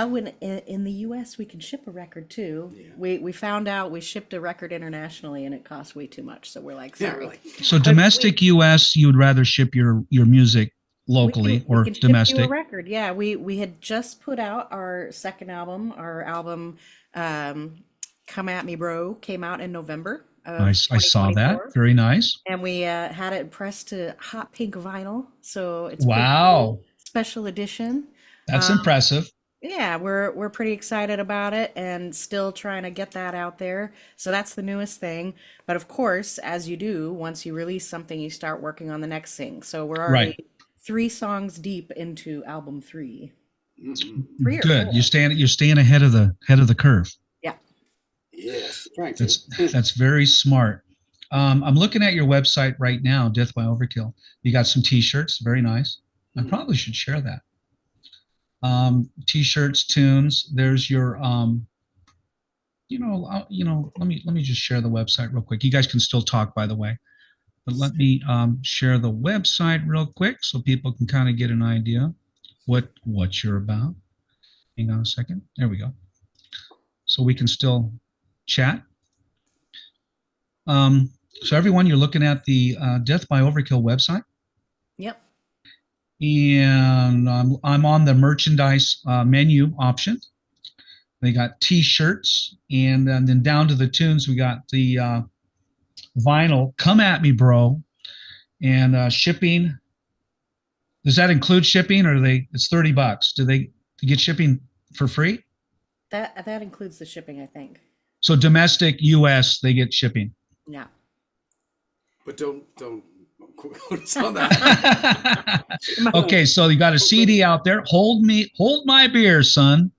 When in the U.S. we can ship a record too. Yeah. We found out we shipped a record internationally and it costs way too much. So we're like, Yeah, sorry. really. So domestic U.S., you would rather ship your music locally We or can ship you domestic? a record. Yeah, we had just put out our second album. Our album, "Come at Me, Bro," came out in November. I saw that. 2024. Very nice. And we had it pressed to hot pink vinyl, so it's pretty Wow. cool. Special edition. That's impressive. Yeah, we're pretty excited about it and still trying to get that out there. So that's the newest thing. But of course, as you do, once you release something, you start working on the next thing. So we're already Right. 3 songs deep into album 3. Mm-hmm. 3 or Good. 4. You're staying ahead of the curve. Yeah. Yes, trying to. That's very smart. I'm looking at your website right now, Death by Overkill. You got some T-shirts, very nice. I probably should share that. T-shirts, tunes. There's your, let me just share the website real quick. You guys can still talk, by the way, but let me share the website real quick so people can kind of get an idea what you're about. Hang on a second. There we go. So we can still chat. So everyone, you're looking at the Death by Overkill website. Yep. And I'm on the merchandise menu option. They got T-shirts, and then down to the tunes, we got the vinyl, "Come at Me, Bro," and shipping. Does that include shipping, or it's $30? Do they get shipping for free? That includes the shipping, I think. So domestic U.S., they get shipping. Yeah. But don't quote us on that. Okay, so you got a CD out there. Hold My Beer, son.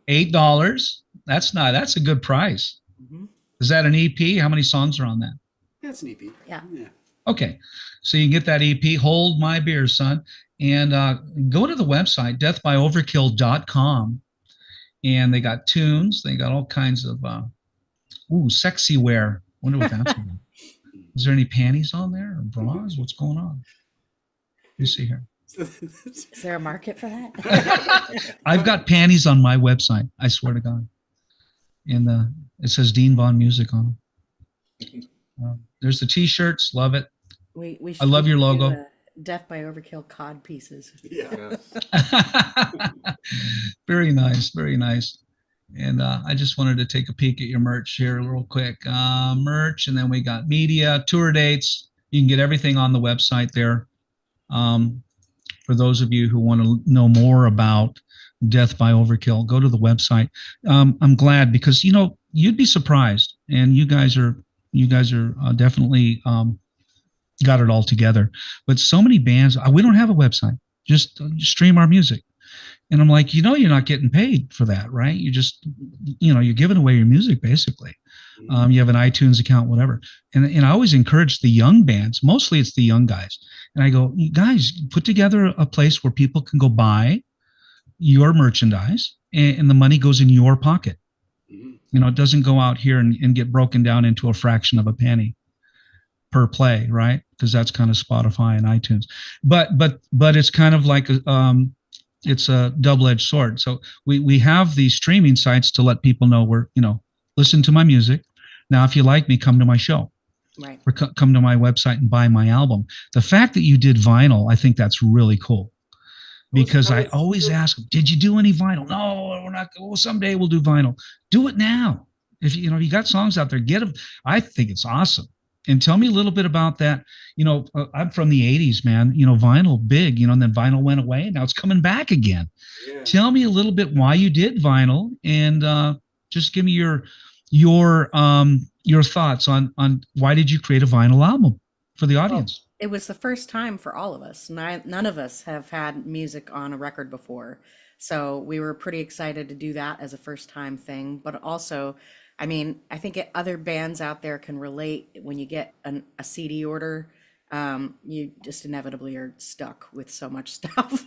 $8. That's a good price. Mhm. Is that an EP? How many songs are on that? That's an EP. Yeah. Okay, so you get that EP, Hold My Beer, son, and go to the website, deathbyoverkill.com, and they got tunes. They got all kinds of sexy wear. Wonder what that's about. Is there any panties on there or bras? What's going on? Let me see here. Is there a market for that? I've got panties on my website. I swear to God. And it says Dean Vaughn Music on them. There's the T-shirts. Love it. We I love your do, logo. Death by Overkill cod pieces. Yeah. Very nice. Very nice. And I just wanted to take a peek at your merch here real quick. Merch, and then we got media, tour dates. You can get everything on the website there. For those of you who want to know more about Death by Overkill, go to the website. I'm glad because, you know, you'd be surprised, and you guys are definitely got it all together. But so many bands, we don't have a website. Just stream our music. And I'm like, you know, you're not getting paid for that, right? You just, you know, you're giving away your music basically. You have an iTunes account, whatever. And I always encourage the young bands, mostly it's the young guys. And I go, you guys, put together a place where people can go buy your merchandise and the money goes in your pocket. You know, it doesn't go out here and get broken down into a fraction of a penny per play, right? Because that's kind of Spotify and iTunes. But it's kind of like it's a double-edged sword. So we have these streaming sites to let people know we're, you know, listen to my music. Now, if you like me, come to my show. Right. Or come to my website and buy my album. The fact that you did vinyl, I think that's really cool. Because I always ask them, did you do any vinyl? No, we're not. Well, someday we'll do vinyl. Do it now. If you know, you got songs out there, get them. I think it's awesome. And tell me a little bit about that. You know, I'm from the 80s, man. You know, vinyl big, you know, and then vinyl went away. Now it's coming back again. Yeah. Tell me a little bit why you did vinyl, and just give me your thoughts on why did you create a vinyl album for the audience? Well, it was the first time for all of us. None of us have had music on a record before. So we were pretty excited to do that as a first time thing. But also, I mean, I think other bands out there can relate when you get a CD order. You just inevitably are stuck with so much stuff.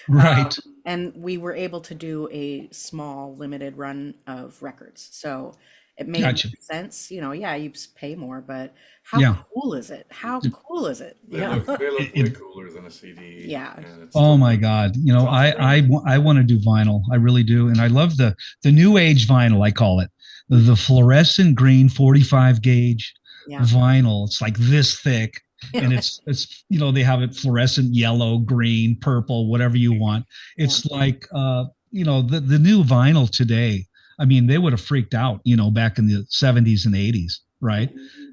Right. And we were able to do a small limited run of records. So it made sense, you know, yeah, you pay more, but how cool is it? How cool is it? They look way cooler than a CD. Yeah. Oh my God. You know, I want to do vinyl. I really do. And I love the new age vinyl, I call it. The fluorescent green 45 gauge vinyl. It's like this thick. And it's you know, they have it fluorescent yellow, green, purple, whatever you want. It's like you know, the new vinyl today. I mean, they would have freaked out, you know, back in the 70s and 80s, right?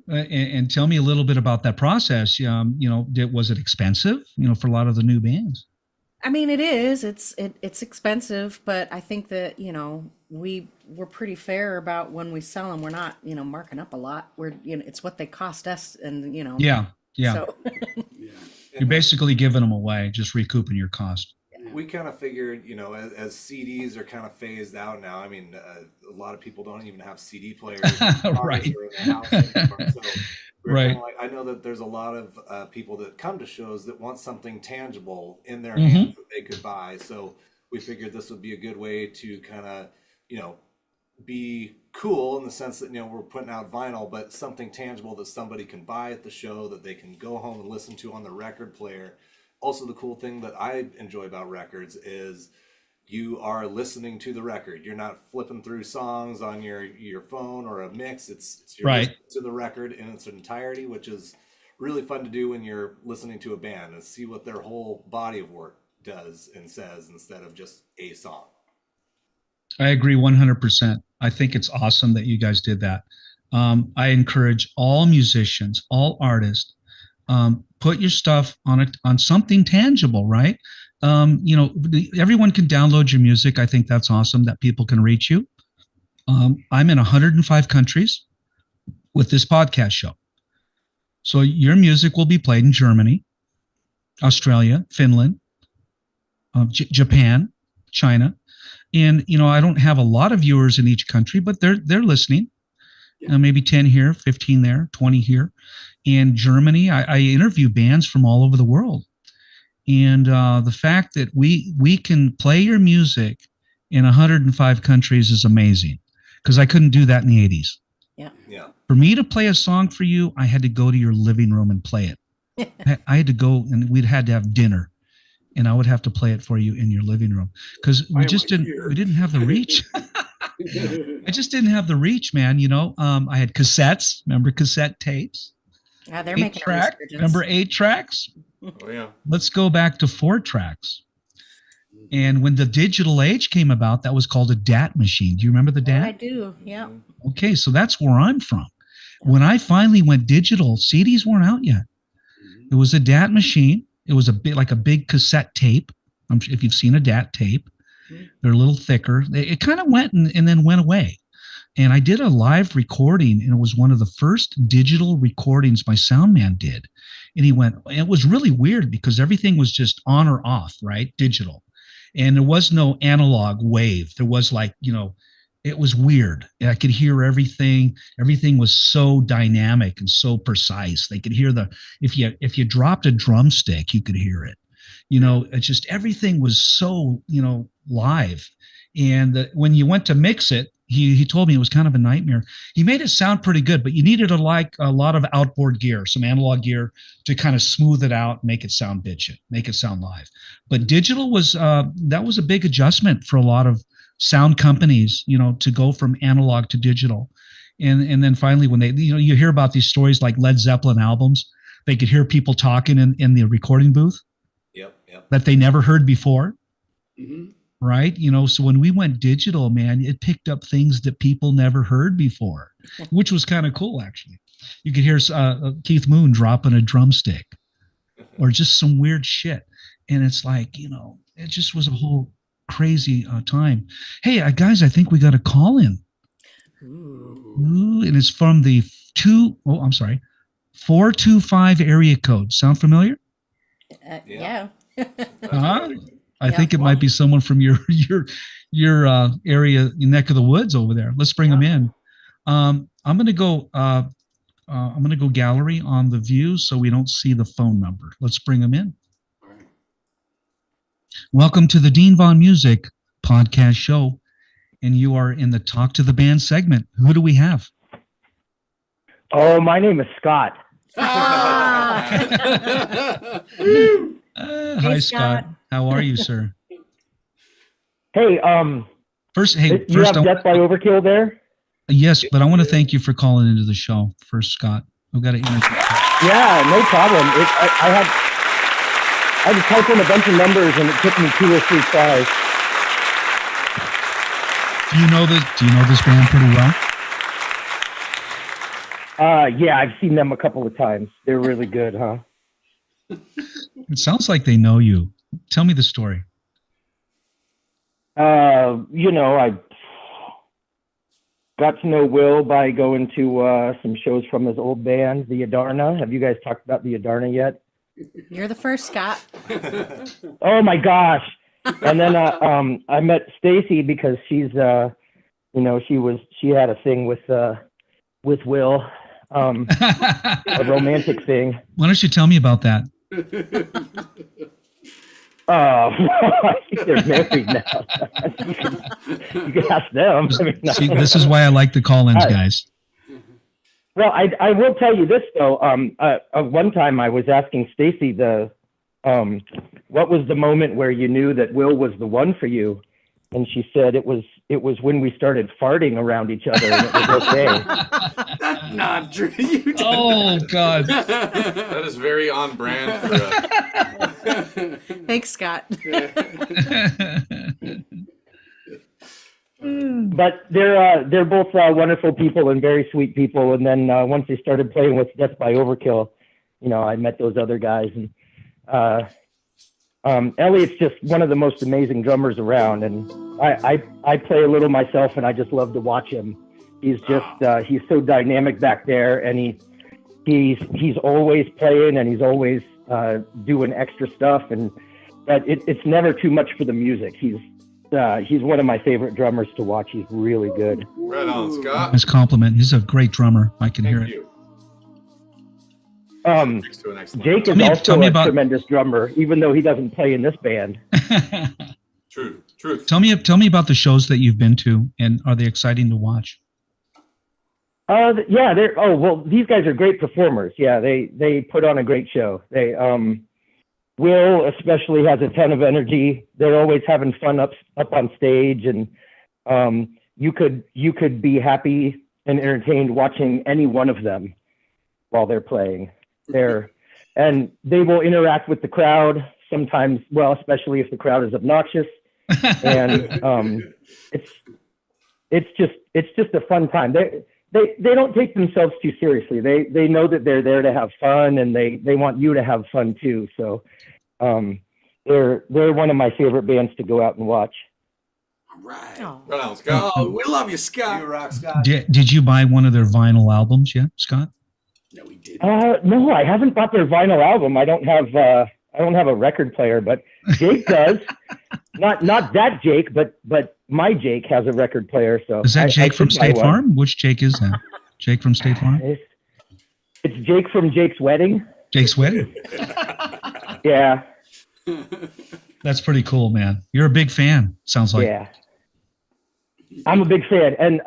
And tell me a little bit about that process. You know, was it expensive, you know, for a lot of the new bands? I mean, it is. It's expensive, but I think that, you know, we're pretty fair about when we sell them. We're not, you know, marking up a lot. We're, you know, it's what they cost us, and you know. Yeah. So. You're basically giving them away, just recouping your cost. We kind of figured, you know, as CDs are kind of phased out now. I mean, a lot of people don't even have CD players right. in their house anymore. So we're right. like, I know that there's a lot of people that come to shows that want something tangible in their hands that they could buy. So we figured this would be a good way to kind of, you know, be cool in the sense that, you know, we're putting out vinyl, but something tangible that somebody can buy at the show that they can go home and listen to on the record player. Also, the cool thing that I enjoy about records is you are listening to the record. You're not flipping through songs on your phone or a mix. It's you're listening to the record in its entirety, which is really fun to do when you're listening to a band and see what their whole body of work does and says instead of just a song. I agree 100%. I think it's awesome that you guys did that. I encourage all musicians, all artists, put your stuff on something tangible, right? You know, everyone can download your music. I think that's awesome that people can reach you. I'm in 105 countries with this podcast show. So your music will be played in Germany, Australia, Finland, Japan, China. And, you know, I don't have a lot of viewers in each country, but they're listening. Maybe 10 here, 15 there, 20 here. In Germany, I interview bands from all over the world. And the fact that we can play your music in 105 countries is amazing, because I couldn't do that in the 80s. Yeah. For me to play a song for you, I had to go to your living room and play it. I had to go, and we'd had to have dinner and I would have to play it for you in your living room because Why we am just I didn't here? we didn't have the reach. I just didn't have the reach, man. I had cassettes. Remember cassette tapes? Yeah, they're Eight making a track. resurgence. Remember 8 tracks? Oh yeah. Let's go back to 4 tracks. And when the digital age came about, that was called a DAT machine. Do you remember the Oh, I DAT? do. Yeah. Okay, so that's where I'm from. When I finally went digital, CDs weren't out yet. It was a DAT machine. It was a bit like a big cassette tape. If you've seen a DAT tape, they're a little thicker. It kind of went and then went away. And I did a live recording, and it was one of the first digital recordings my sound man did. And it was really weird because everything was just on or off, right? Digital. And there was no analog wave. There was it was weird. And I could hear everything. Everything was so dynamic and so precise. They could hear if you dropped a drumstick, you could hear it. It's just everything was so, live. And when you went to mix it, he told me it was kind of a nightmare. He made it sound pretty good, but you needed a lot of outboard gear, some analog gear to kind of smooth it out, make it sound bitchin', make it sound live. But digital was that was a big adjustment for a lot of sound companies, to go from analog to digital. And then finally, when they, you hear about these stories like Led Zeppelin albums, they could hear people talking in the recording booth. Yep. That they never heard before. Mm-hmm. Right. So when we went digital, man, it picked up things that people never heard before, which was kind of cool, actually. You could hear Keith Moon dropping a drumstick or just some weird shit. And it's like, it just was a whole crazy time. Hey, guys, I think we got a call in. Ooh, and it's from the 425 area code. Sound familiar? Yeah. Huh? I think it might be someone from your area, your neck of the woods over there. Let's bring them in. I'm gonna go gallery on the view so we don't see the phone number. Let's bring them in. All right. Welcome to the Dean Von Music podcast show, and you are in the Talk to the Band segment. Who do we have? Oh, my name is Scott. Hi, Scott. How are you, sir? Hey, First, you have Death by Overkill there? Yes, but I want to thank you for calling into the show first, Scott. I've got to interview. Yeah, no problem. I had to type in a bunch of numbers, and it took me 2 or 3 tries. Do you know this band pretty well? Yeah, I've seen them a couple of times. They're really good, huh? It sounds like they know you. Tell me the story. I got to know Will by going to some shows from his old band, the Adarna. Have you guys talked about the Adarna yet? You're the first, Scott. Oh my gosh! And then I met Stacy because she's she had a thing with Will, a romantic thing. Why don't you tell me about that? I think they're married now. You can ask them. See, this is why I like the call-ins, guys. Well, I will tell you this though. One time I was asking Stacy what was the moment where you knew that Will was the one for you, and she said it was when we started farting around each other, and it was okay. That's not true. Oh God. That is very on brand for Thanks, Scott. But they're both wonderful people and very sweet people. And then once they started playing with Death by Overkill, I met those other guys. And Elliot's just one of the most amazing drummers around. And I play a little myself, and I just love to watch him. He's just he's so dynamic back there, and he's always playing, and he's always doing extra stuff. But it's never too much for the music. He's one of my favorite drummers to watch. He's really good. Right on, Scott. Nice compliment. He's a great drummer. I can hear Thank it. you. Next to an excellent Jake is also a tremendous drummer, even though he doesn't play in this band. True. Truth. Tell me about the shows that you've been to, and are they exciting to watch? Yeah, these guys are great performers. Yeah, they put on a great show. Will especially has a ton of energy. They're always having fun up on stage, and you could be happy and entertained watching any one of them while they're playing. And they will interact with the crowd sometimes, well, especially if the crowd is obnoxious. And it's just a fun time. They don't take themselves too seriously. They know that they're there to have fun, and they want you to have fun too. So they're one of my favorite bands to go out and watch. All right. Oh. Right on, Scott. Oh, we love you, Scott. You rock, Scott. Did you buy one of their vinyl albums yet, Scott? No, we did. No, I haven't bought their vinyl album. I don't have a record player, but Jake does. not that Jake, but my Jake has a record player. So Is that Jake I from could buy State one. Farm? Which Jake is that? Jake from State Farm? It's Jake from Jake's Wedding. Jake's wedding. Yeah, That's pretty cool, man. You're a big fan. Sounds like. yeah. I'm a big fan, and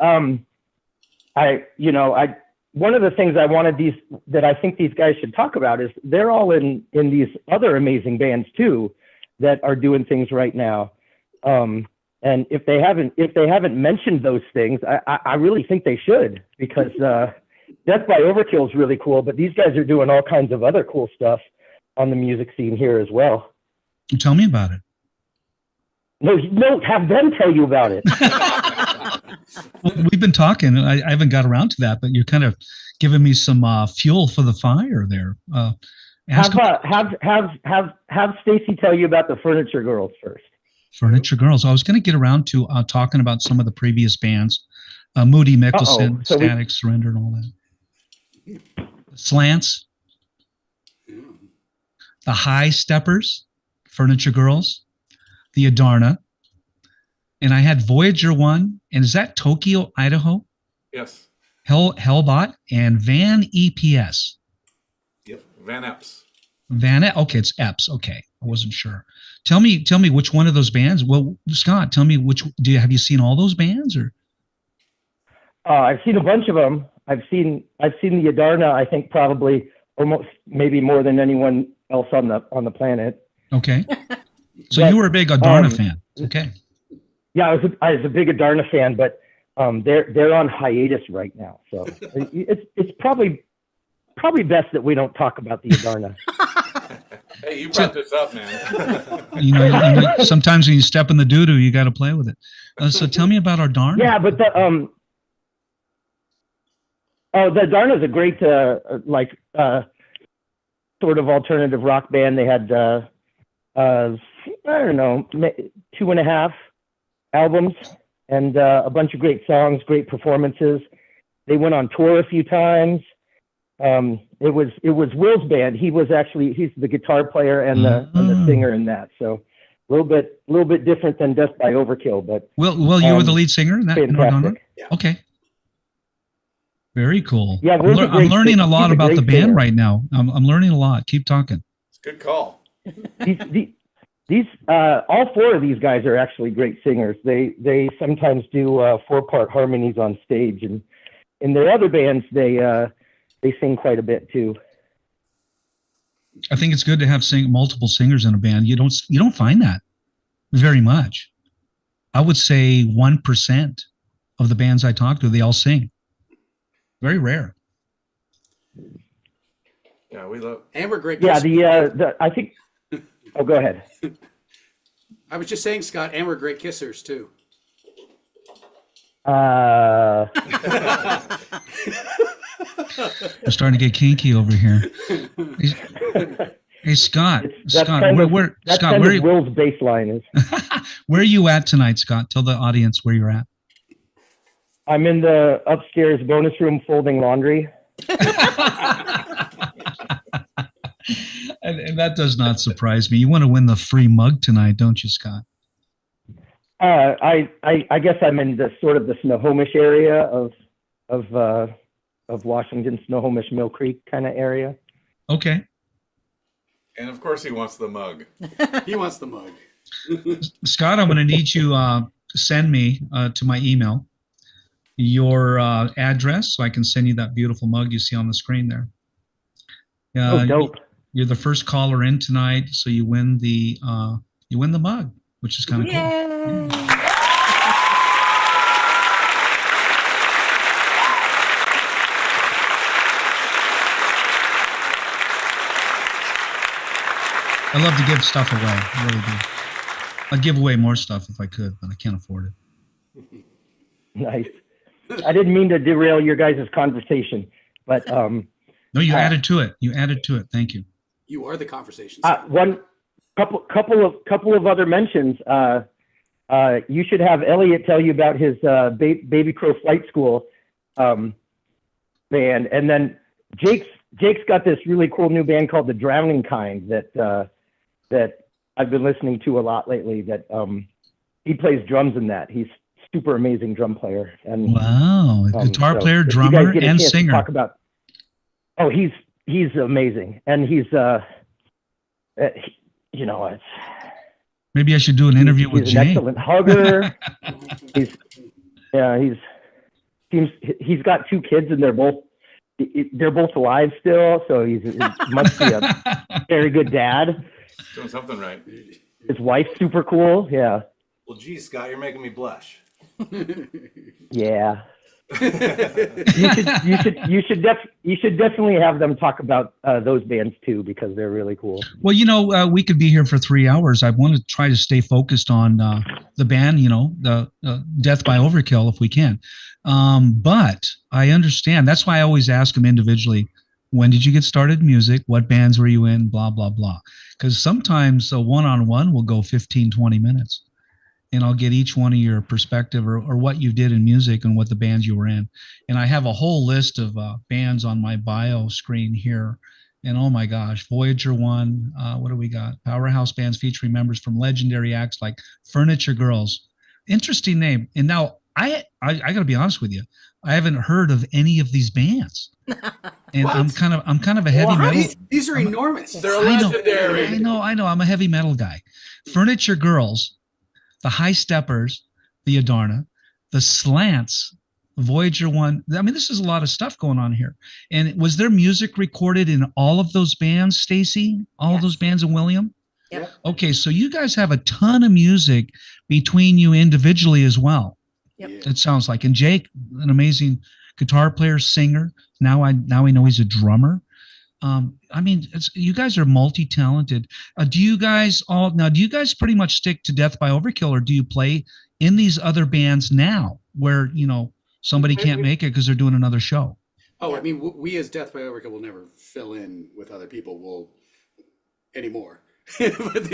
one of the things I wanted that I think these guys should talk about is they're all in these other amazing bands too that are doing things right now. And if they haven't mentioned those things, I really think they should, because Death by Overkill is really cool, but these guys are doing all kinds of other cool stuff on the music scene here as well. Tell me about it. No, have them tell you about it. Well, we've been talking. I haven't got around to that, but you're kind of giving me some fuel for the fire there. Have Stacy tell you about the Furniture Girls first. Furniture Girls. I was going to get around to talking about some of the previous bands, Moody, Mickelson, So Static Surrender, and all that. Slants, the Highsteppers, Furniture Girls, the Adarna, and I had Voyager One, and is that TokyoIdaho? Yes. Hellbot and Van EPS. Yep. Van Epps. Okay, it's Epps. Okay, I wasn't sure. Tell me which one of those bands. Well, Scott, tell me have you seen all those bands or? I've seen a bunch of them. I've seen the Adarna. I think probably almost maybe more than anyone else on the planet. Okay, so But, you were a big Adarna fan. Okay. Yeah, I was a big Adarna fan, but they're on hiatus right now, so it's probably best that we don't talk about the Adarna. Hey, you brought this up, man. You know, sometimes when you step in the doo-doo, you got to play with it. So tell me about Adarna. Yeah, but the Adarna is a great sort of alternative rock band. They had I don't know, 2.5 albums and a bunch of great songs, great performances. They went on tour a few times. It was Will's band. He's the guitar player and the singer in that. So a little bit different than Death by Overkill, but Will, you were the lead singer in that? fantastic. Yeah. Okay. Very cool. Yeah, I'm learning a lot about the band singer. right now. I'm learning a lot. Keep talking. It's a good call. These all 4 of these guys are actually great singers. They sometimes do 4-part harmonies on stage, and in their other bands they sing quite a bit too. I think it's good to have multiple singers in a band. You don't find that very much. I would say 1% of the bands I talk to, they all sing. Very rare. Yeah, we love. And we're great. Yeah, I think. Oh, go ahead. I was just saying, Scott, and we're great kissers too. We're starting to get kinky over here. Hey, Scott. Scott, where Will's bass line is. where are you at tonight, Scott? Tell the audience where you're at. I'm in the upstairs bonus room folding laundry. And that does not surprise me. You want to win the free mug tonight, don't you, Scott? I guess I'm in the sort of the Snohomish area of Washington, Snohomish, Mill Creek kind of area. Okay. And of course, he wants the mug. He wants the mug. Scott, I'm going to need you to send me to my email your address so I can send you that beautiful mug you see on the screen there. Oh, dope. You're the first caller in tonight, so you win the mug, which is kind of cool. Yay! I love to give stuff away. I really do. I'd give away more stuff if I could, but I can't afford it. Nice. I didn't mean to derail your guys' conversation, but No, you added to it. You added to it. Thank you. You are the conversation. one couple of other mentions. You should have Elliot tell you about his Baby Crow Flight School band, and then Jake's got this really cool new band called The Drowning Kind that I've been listening to a lot lately. That he plays drums in that. He's super amazing drum player. And wow, guitar so player, if you drummer, guys get a and chance to singer. talk about, he's amazing, and he's you know, it's Maybe I should do an interview with he's an Jay. excellent hugger. He's got 2 kids, and they're both alive still, so he must be a very good dad. Doing something right. His wife's super cool. Yeah. Well, geez, Scott, you're making me blush. Yeah. you should definitely have them talk about those bands too, because they're really cool. Well, you know, we could be here for 3 hours. I want to try to stay focused on the band, you know, the Death by Overkill if we can. But I understand. That's why I always ask them individually, when did you get started in music? What bands were you in? Blah, blah, blah. Because sometimes a one-on-one will go 15, 20 minutes. And I'll get each one of your perspective or what you did in music and what the bands you were in. And I have a whole list of bands on my bio screen here. And oh my gosh, Voyager One, what do we got? Powerhouse bands featuring members from legendary acts like Furniture Girls. Interesting name. And now I got to be honest with you, I haven't heard of any of these bands. And I'm kind of a heavy metal. These are enormous. They're legendary. I know. I'm a heavy metal guy. Furniture Girls, the Highsteppers, the Adarna, the Slants, Voyager One. I mean, this is a lot of stuff going on here. And was there music recorded in all of those bands, Stacy? All of those bands and William? Yep. Okay, so you guys have a ton of music between you individually as well. Yep. It sounds like. And Jake, an amazing guitar player, singer. Now I know he's a drummer. I mean, you guys are multi-talented. Do you guys pretty much stick to Death by Overkill, or do you play in these other bands now where, you know, somebody can't make it because they're doing another show? Oh, I mean, we as Death by Overkill will never fill in with other people anymore. but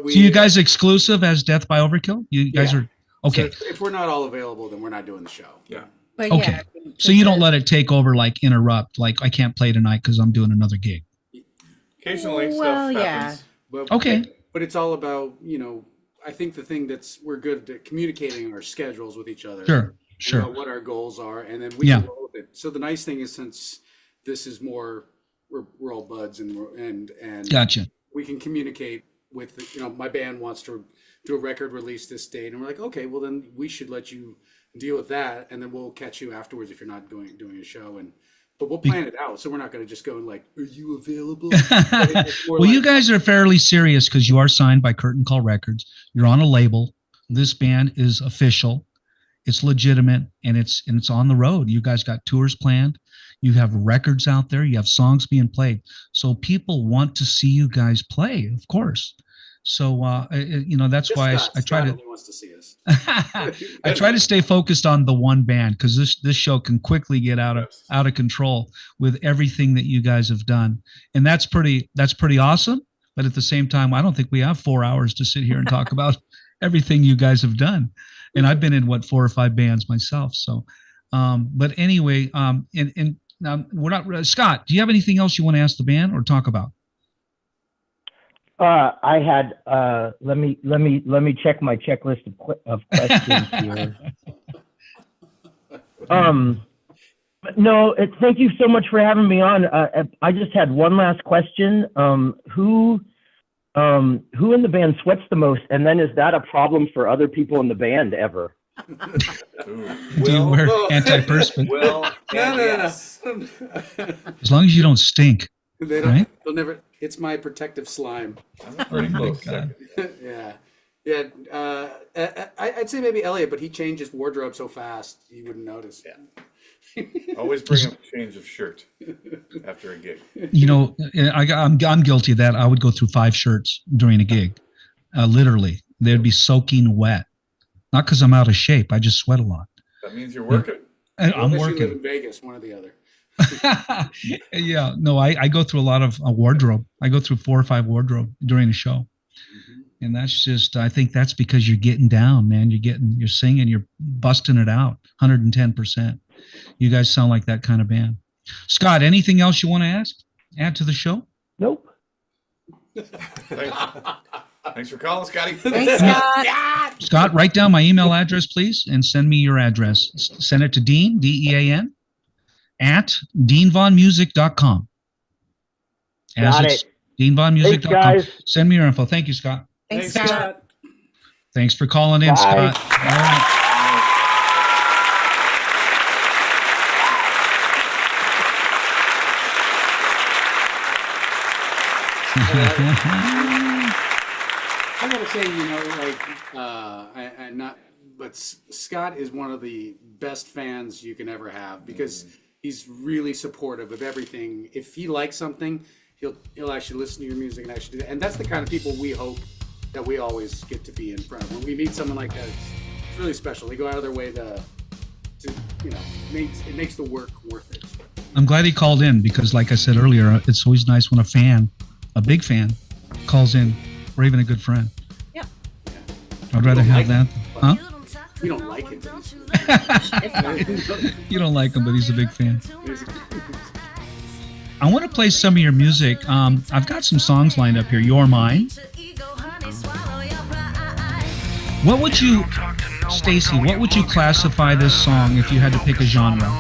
we. So you guys exclusive as Death by Overkill? You guys are okay. So if we're not all available, then we're not doing the show. Yeah. But Okay. yeah, So you don't let it take over, like interrupt, like I can't play tonight because I'm doing another gig. Occasionally Well, stuff yeah. happens. But, Okay. But it's all about, you know, I think the thing we're good at communicating our schedules with each other. Sure, and sure. about what our goals are, and then we Yeah. can roll with it. So the nice thing is, since this is more, we're all buds and Gotcha. we can communicate with, you know, my band wants to do a record release this date, and we're like, okay, well then we should let you deal with that, and then we'll catch you afterwards if you're not doing a show, but we'll plan it out. So we're not going to just go like, are you available? Well, you guys are fairly serious because you are signed by Curtain Call Records. You're on a label. This band is official. It's legitimate, and it's on the road. You guys got tours planned. You have records out there. You have songs being played. So people want to see you guys play, of course. So, you know, that's why I try to. Only wants to see us. I try to stay focused on the one band because this show can quickly get out of control with everything that you guys have done, and that's pretty awesome. But at the same time, I don't think we have 4 hours to sit here and talk about everything you guys have done. And I've been in 4 or 5 bands myself. So, but anyway, and we're not. Scott, do you have anything else you want to ask the band or talk about? I had let me check my checklist of questions here. No, thank you so much for having me on. I just had one last question. Who in the band sweats the most, and then is that a problem for other people in the band ever? Ooh. Do you Well, wear well- antiperspirant? Well, No, and no, yes. no. As long as you don't stink. They don't. Right? They'll never. It's my protective slime. I'm a pretty Oh my close God. second. Yeah, yeah. I'd say maybe Elliot, but he changed his wardrobe so fast you wouldn't notice. Yeah. Always bring up a change of shirt after a gig. You know, I'm guilty of that. I would go through 5 shirts during a gig. Literally, they'd be soaking wet. Not because I'm out of shape. I just sweat a lot. That means you're working. And I'm Unless you live working. in Vegas, one or the other. Yeah, no, I go through a lot of wardrobe. I go through 4 or 5 wardrobe during a show. And that's just, I think that's because you're getting down, man. You're singing, you're busting it out 110%. You guys sound like that kind of band. Scott, anything else you want to add to the show? Nope. Thanks for calling, Scotty. Thanks, Scott. Scott, write down my email address, please, and send me your address. Send it to Dean, DEAN, at deanvonmusic.com. Got it. deanvonmusic.com. Thanks, guys. Send me your info. Thank you, Scott. Thanks, Scott. Thanks for calling in, Bye. Scott. All right. I gotta say, but Scott is one of the best fans you can ever have because he's really supportive of everything. If he likes something, he'll actually listen to your music and actually do that. And that's the kind of people we hope that we always get to be in front of. When we meet someone like that, it's really special. They go out of their way to it makes the work worth it. I'm glad he called in because, like I said earlier, it's always nice when a big fan, calls in, or even a good friend. Yeah. I'd rather have that. Huh? We don't like him. You don't like him, but he's a big fan. I want to play some of your music. I've got some songs lined up here. You're Mine. What would you, Stacy, what would you classify this song if you had to pick a genre?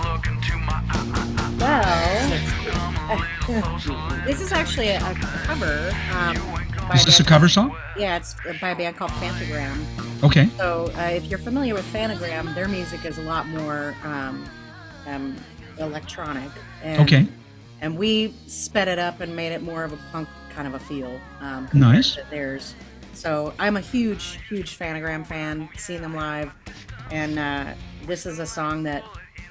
Well, this is actually a cover. By Is this a band cover called- song? Yeah, it's by a band called Phantogram. Okay. So if you're familiar with Phantogram, their music is a lot more electronic. And, Okay. And we sped it up and made it more of a punk kind of a feel. Compared Nice. to theirs. So I'm a huge Phantogram fan. Seen them live, and this is a song that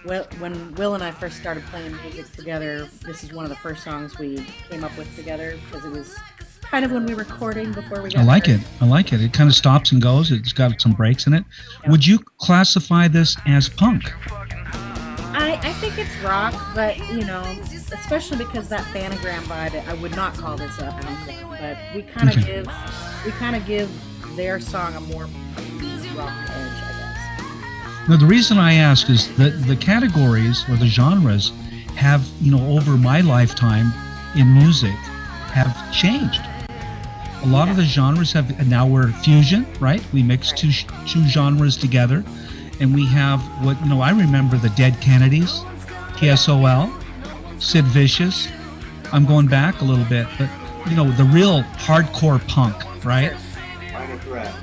when Will and I first started playing music together, this is one of the first songs we came up with together because it was kind of when we were recording before we got I like married. it. I like it. It kind of stops and goes. It's got some breaks in it. Yeah. Would you classify this as punk? I think it's rock, but especially because that Phantogram vibe, I would not call this a punk, but we kind of Okay. give their song a more rock edge, I guess. Now, the reason I ask is that the categories or the genres have, over my lifetime in music, have changed. A lot of the genres have, and now we're fusion, right? We mix two genres together, and we have what, I remember the Dead Kennedys, TSOL, Sid Vicious. I'm going back a little bit, but, the real hardcore punk, right? Minor Threat.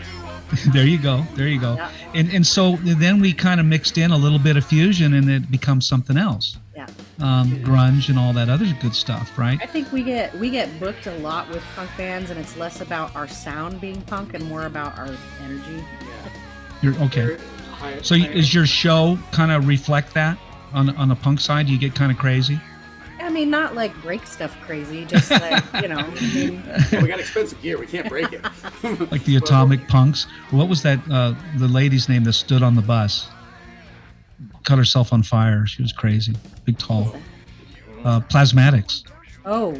There you go. Yeah. And so then we kind of mixed in a little bit of fusion and it becomes something else. Yeah. Grunge and all that other good stuff, right? I think we get booked a lot with punk bands, and it's less about our sound being punk and more about our energy. You're okay. So is your show kind of reflect that on the punk side? You get kind of crazy? I mean, not like break stuff crazy, just like we got expensive gear. We can't break it. Like the Atomic Punks. What was that? The lady's name that stood on the bus, cut herself on fire. She was crazy, big, tall. Plasmatics. Oh,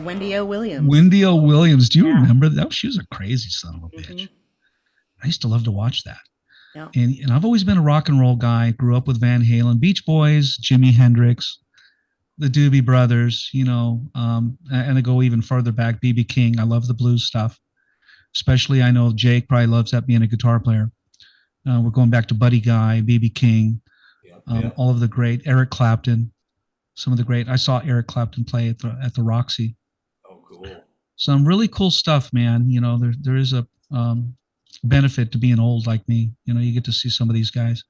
Wendy O. Williams. Wendy O. Williams. Do you Yeah. remember that? She was a crazy son of a bitch. Mhm. I used to love to watch that. Yeah. And I've always been a rock and roll guy. Grew up with Van Halen, Beach Boys, Jimi Hendrix, the Doobie Brothers, and I go even further back, B.B. King. I love the blues stuff. Especially, I know Jake probably loves that being a guitar player. We're going back to Buddy Guy, B.B. King, all of the great, Eric Clapton, some of the great. I saw Eric Clapton play at the Roxy. Oh, cool. Some really cool stuff, man. There is benefit to being old like me. You know, you get to see some of these guys.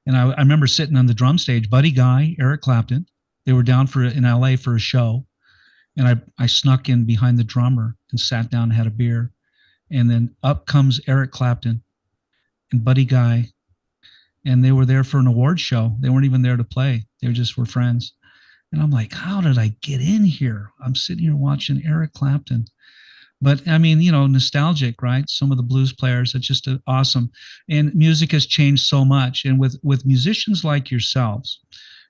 And I remember sitting on the drum stage, Buddy Guy, Eric Clapton. They were down in LA for a show. And I snuck in behind the drummer and sat down and had a beer. And then up comes Eric Clapton and Buddy Guy. And they were there for an award show. They weren't even there to play. They just were friends. And I'm like, how did I get in here? I'm sitting here watching Eric Clapton. But I mean, you know, nostalgic, right? Some of the blues players, it's just awesome. And music has changed so much. And with musicians like yourselves,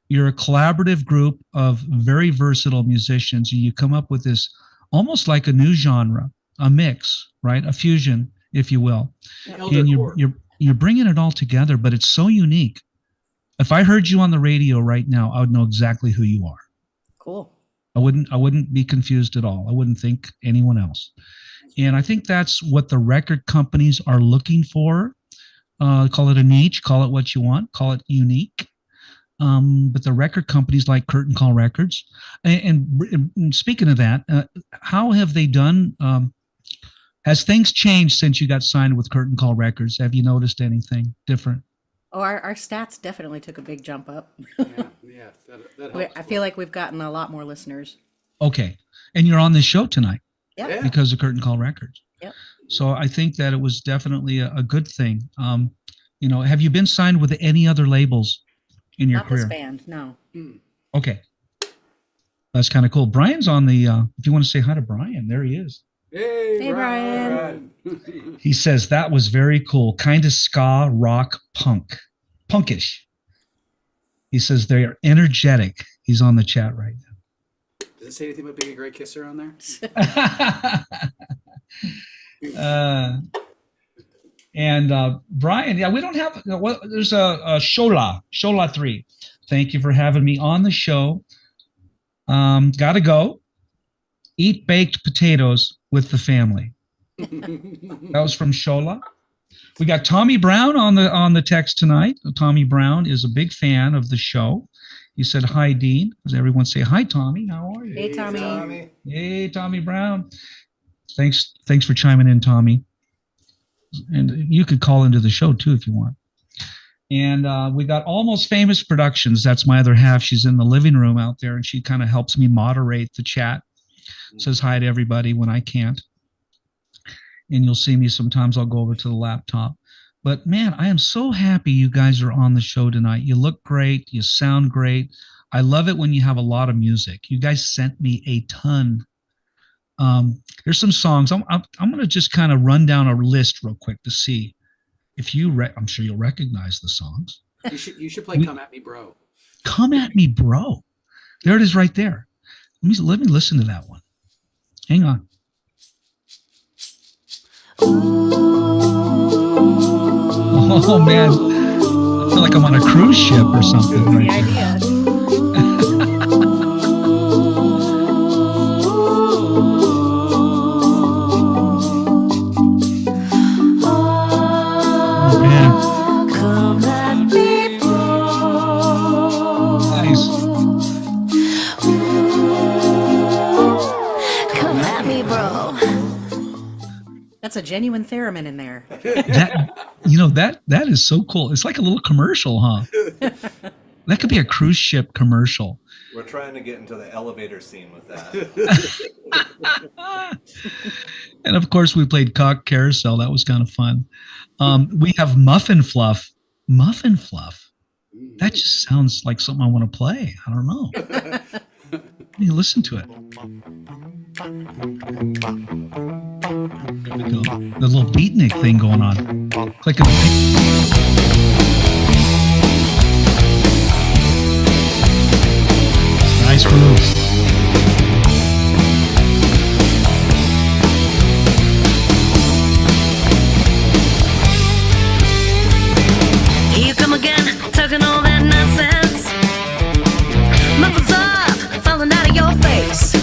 you're a collaborative group of very versatile musicians. You come up with this almost like a new genre, a mix, right? A fusion, if you will. And you're bringing it all together, but it's so unique. If I heard you on the radio right now, I would know exactly who you are. Cool. I wouldn't be confused at all. I wouldn't think anyone else. And I think that's what the record companies are looking for. Call it a niche, call it what you want, call it unique. But the record companies like Curtain Call Records. And speaking of that, how have they done? Has things changed since you got signed with Curtain Call Records? Have you noticed anything different? Oh, our stats definitely took a big jump up. Yeah, that helps. I feel like we've gotten a lot more listeners. Okay. And you're on this show tonight Yep. Yeah. because of Curtain Call Records. Yep. So I think that it was definitely a good thing. You know, have you been signed with any other labels in your Not career? this band, no. Okay. That's kind of cool. Brian's on the, if you want to say hi to Brian, there he is. Hey, Brian. He says, that was very cool. Kind of ska, rock, punkish. He says they are energetic. He's on the chat right now. Does it say anything about being a great kisser on there? And Brian, yeah, we don't have, there's a Shola 3. Thank you for having me on the show. Gotta go. Eat baked potatoes with the family. That was from Shola. We got Tommy Brown on the text tonight. Tommy Brown is a big fan of the show. He said, hi, Dean. Does everyone say, hi, Tommy? How are you? Hey, Tommy. Hey, Tommy Brown. Thanks for chiming in, Tommy. And you could call into the show, too, if you want. And we got Almost Famous Productions. That's my other half. She's in the living room out there, and she kind of helps me moderate the chat. Says hi to everybody when I can't. And you'll see me sometimes. I'll go over to the laptop. But, man, I am so happy you guys are on the show tonight. You look great. You sound great. I love it when you have a lot of music. You guys sent me a ton. There's some songs. I'm going to just kind of run down a list real quick to see if I'm sure you'll recognize the songs. You should play Come At Me, Bro. Come At Me, Bro. There it is right there. Let me listen to that one. Hang on. Oh, man. I feel like I'm on a cruise ship or something right The there. idea. Oh, man. Nice. Come at me, bro. That's a genuine theremin in there. That is so cool. It's like a little commercial, huh? That could be a cruise ship commercial. We're trying to get into the elevator scene with that. And of course, we played Cock Carousel. That was kind of fun. We have Muffin Fluff. Muffin Fluff. That just sounds like something I want to play. I don't know. Let me listen to it. There we go. The little beatnik thing going on. Click on the nice groove. Here you come again, talking all that nonsense. Muffins off, falling out of your face.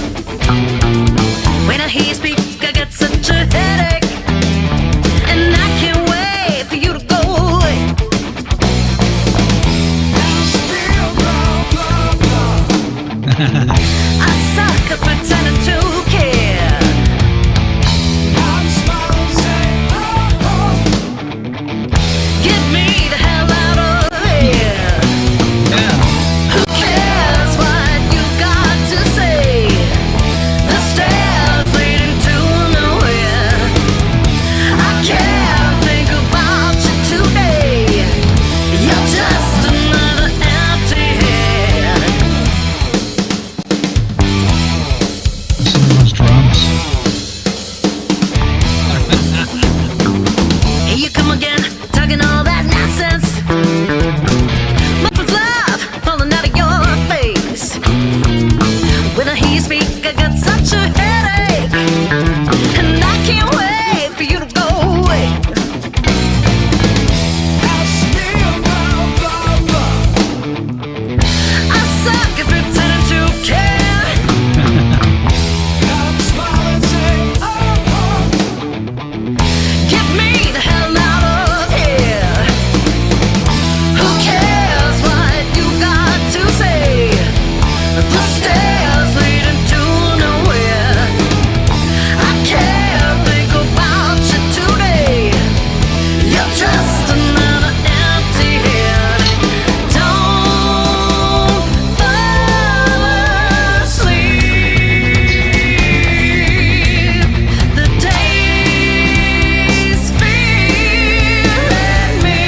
When I hear you speak, I get such a headache. And I can't wait for you to go away. I suck at pretending to care. Get me the hell out of here. Yeah. Who cares what you got to say? The stairs leading to nowhere. I can't think about you today. You're just another empty head. Listen to those drums. Here you come again, talking all that nonsense. Muffins love falling out of your face. When I hear you speak, I got such a headache, and I can't wait for you to go away. I suck at pretending to care. Get me the hell out of here. Who cares what you got to say? The stairs leading to nowhere. I can't think about you today. You're just another empty head. Don't fall asleep. The day's feeling me,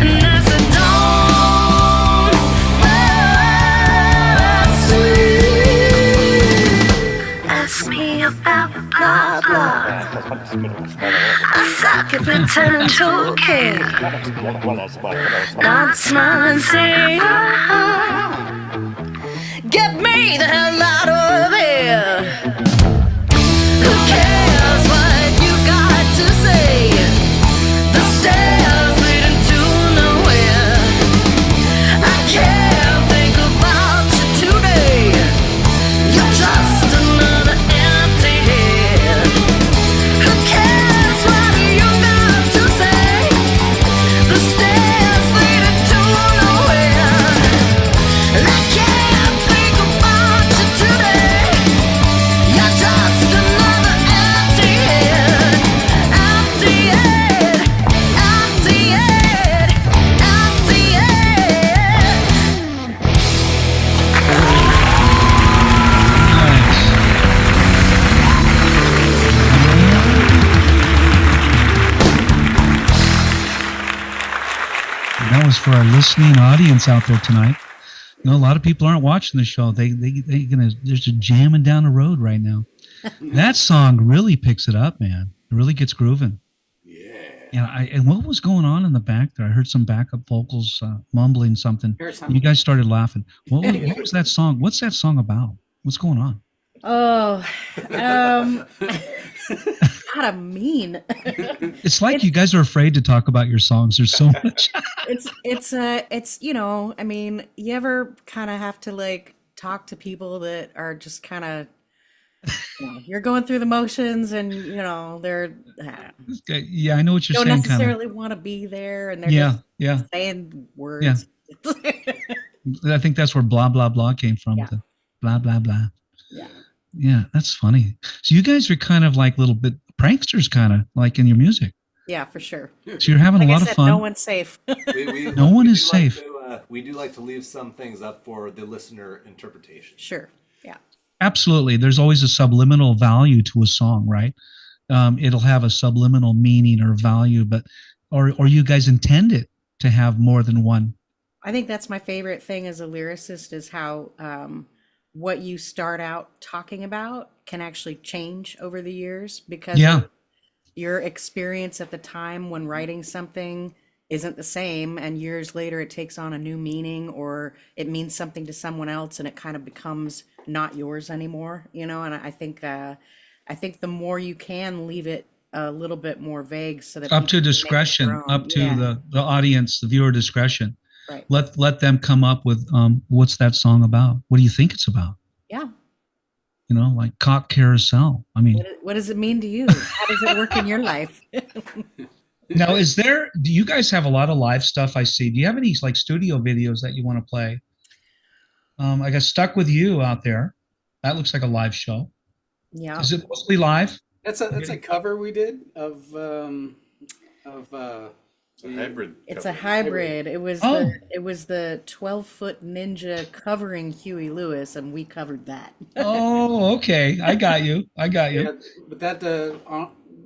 and I said, don't fall asleep. Ask me about blah blah. I suck at pretending to care. Not smile and say, get me the hell out of here. Who cares what you got to say? The stairs leading to nowhere. I can't think about you today. You're just another empty head. Who cares what you got to say? The stairs leading to nowhere. And I can't think about you today. You're just another empty head. Empty head. Empty head. Empty head. That was for our listening audience out there tonight. You know, a lot of people aren't they're just jamming down the road right now. That song really picks it up, man. It really gets grooving. Yeah. And what was going on in the back there? I heard some backup vocals mumbling something. You guys started laughing. What was that song? What's that song about? What's going on? Oh, kind of mean. It's like you guys are afraid to talk about your songs. There's so much. It's I mean, you ever kind of have to like talk to people that are just kind of, you're going through the motions, and they're Yeah, I know what you're don't saying. necessarily want to be there, and they're just saying words. Yeah. I think that's where blah blah blah came from. Yeah. The blah blah blah. Yeah. Yeah, that's funny. So you guys are kind of like little bit pranksters, kind of like in your music. Yeah, for sure. So you're having Like a lot I said, of fun. no one's safe. No one is safe. We do like to leave some things up for the listener interpretation. Sure. Yeah. Absolutely. There's always a subliminal value to a song, right? It'll have a subliminal meaning or value, but or you guys intend it to have more than one. I think that's my favorite thing as a lyricist is how what you start out talking about can actually change over the years because of your experience at the time when writing something isn't the same, and years later it takes on a new meaning, or it means something to someone else and it kind of becomes not yours anymore, and I think the more you can leave it a little bit more vague so that Up to people can make their discretion, own. up to the audience, the viewer discretion. Right. Let them come up with what's that song about? What do you think it's about? Yeah. Like cock carousel. I mean, What does it mean to you? How does it work in your life? now do you guys have a lot of live stuff I see? Do you have any like studio videos that you want to play? I got Stuck With You out there. That looks like a live show. Yeah. Is it mostly live? That's a cover we did of It's a hybrid. It's a cover. hybrid. Oh. It was the 12-foot ninja covering Huey Lewis, and we covered that. Oh, okay. I got you. I got yeah, you. but that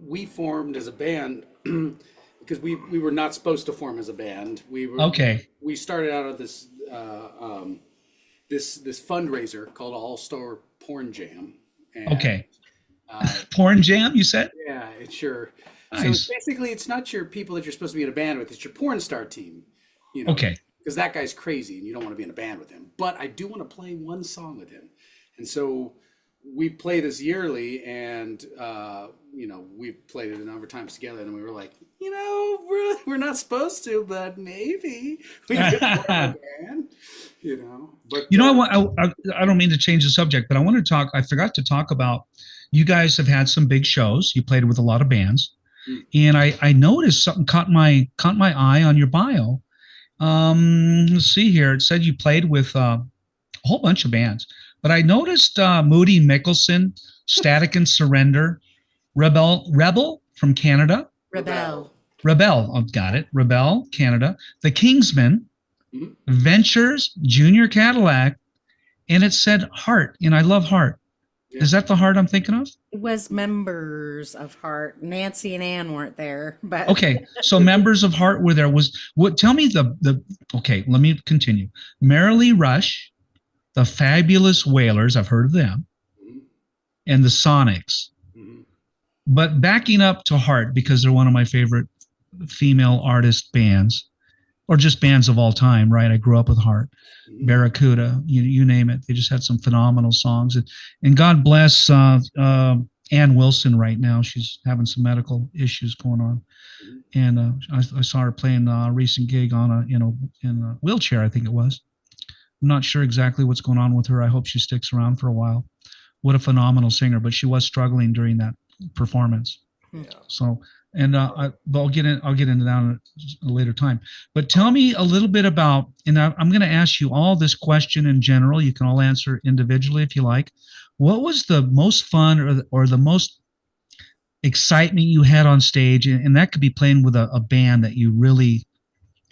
we formed as a band because we were not supposed to form as a band. Okay. We started out at this this fundraiser called All Star Porn Jam. And, Okay. Porn jam, you said? Yeah, it's sure. So Nice. basically, it's not your people that you're supposed to be in a band with. It's your porn star team. You know, Okay. because that guy's crazy and you don't want to be in a band with him. But I do want to play one song with him. And so we play this yearly, and we played it a number of times together, and we were like, we're not supposed to, but maybe we could form a band, But You know what? I don't mean to change the subject, but I want to talk. I forgot to talk about. You guys have had some big shows. You played with a lot of bands, and I noticed something caught my eye on your bio. Let's see here. It said you played with a whole bunch of bands, but I noticed Moody, Mickelson, Static and Surrender, Rebelle from Canada, Rebelle. Rebelle. Oh, got it. Rebelle, Canada, the Kingsmen, Mhm. Ventures, Junior Cadillac, and it said Heart, and I love Heart. Yeah. Is that the Heart I'm thinking of? It was members of Heart. Nancy and Ann weren't there, but Okay, so members of Heart were there. Tell me the okay, let me continue. Merilee Rush, the Fabulous Wailers, I've heard of them, Mhm. and the Sonics. Mhm. But backing up to Heart, because they're one of my favorite female artist bands, or just bands of all time, right? I grew up with Heart, Barracuda, you name it. They just had some phenomenal songs. And God bless Ann Wilson right now. She's having some medical issues going on. And I saw her playing a recent gig in a wheelchair, I think it was. I'm not sure exactly what's going on with her. I hope she sticks around for a while. What a phenomenal singer, but she was struggling during that performance. Yeah. So, and but I'll get into that at a later time. But tell me a little bit about, and I'm going to ask you all this question in general. You can all answer individually if you like. What was the most fun or the most excitement you had on stage? And that could be playing with a band that you really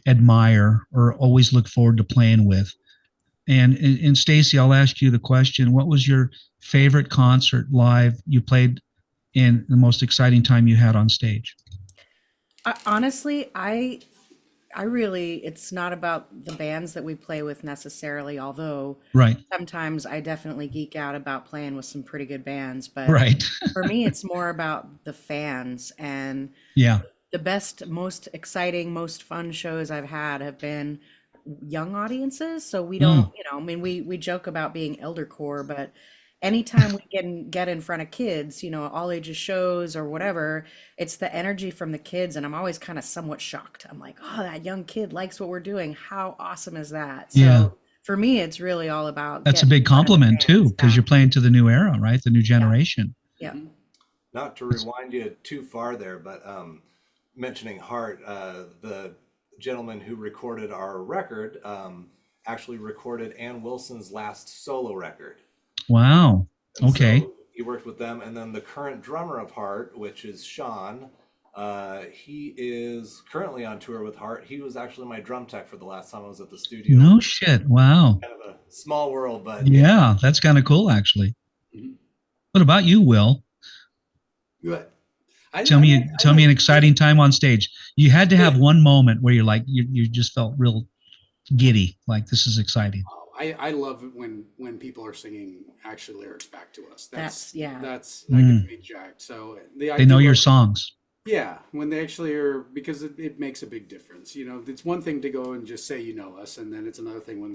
admire or always look forward to playing with. And Stacy, I'll ask you the question. What was your favorite concert live you played and the most exciting time you had on stage? honestly, I really, it's not about the bands that we play with necessarily, although Right. sometimes I definitely geek out about playing with some pretty good bands. But Right. for me, it's more about the fans, and Yeah. the best, most exciting, most fun shows I've had have been young audiences. So we don't, I mean, we joke about being elder core, but anytime we get in front of kids, all ages shows or whatever, it's the energy from the kids, and I'm always kind of somewhat shocked. I'm like, oh, that young kid likes what we're doing. How awesome is that? So Yeah. for me, it's really all about That's a getting big in front of the compliment too, fans. because you're playing to the new era, right? The new generation. Yeah. Not to rewind you too far there, but mentioning Hart, the gentleman who recorded our record actually recorded Ann Wilson's last solo record. Wow. And Okay. so he worked with them, and then the current drummer of Hart, which is Sean, he is currently on tour with Hart. He was actually my drum tech for the last time I was at the studio. No shit. Wow. Kind of a small world, but Yeah, that's kind of cool, actually. Mhm. What about you, Will? Good. Tell me an exciting time on stage. You had to have one moment where you're like, you just felt real giddy, like this is exciting. I love it when people are singing actually lyrics back to us. That gets me jacked. So They know your songs. Yeah, when they actually are, because it makes a big difference. It's one thing to go and just say you know us, and then it's another thing when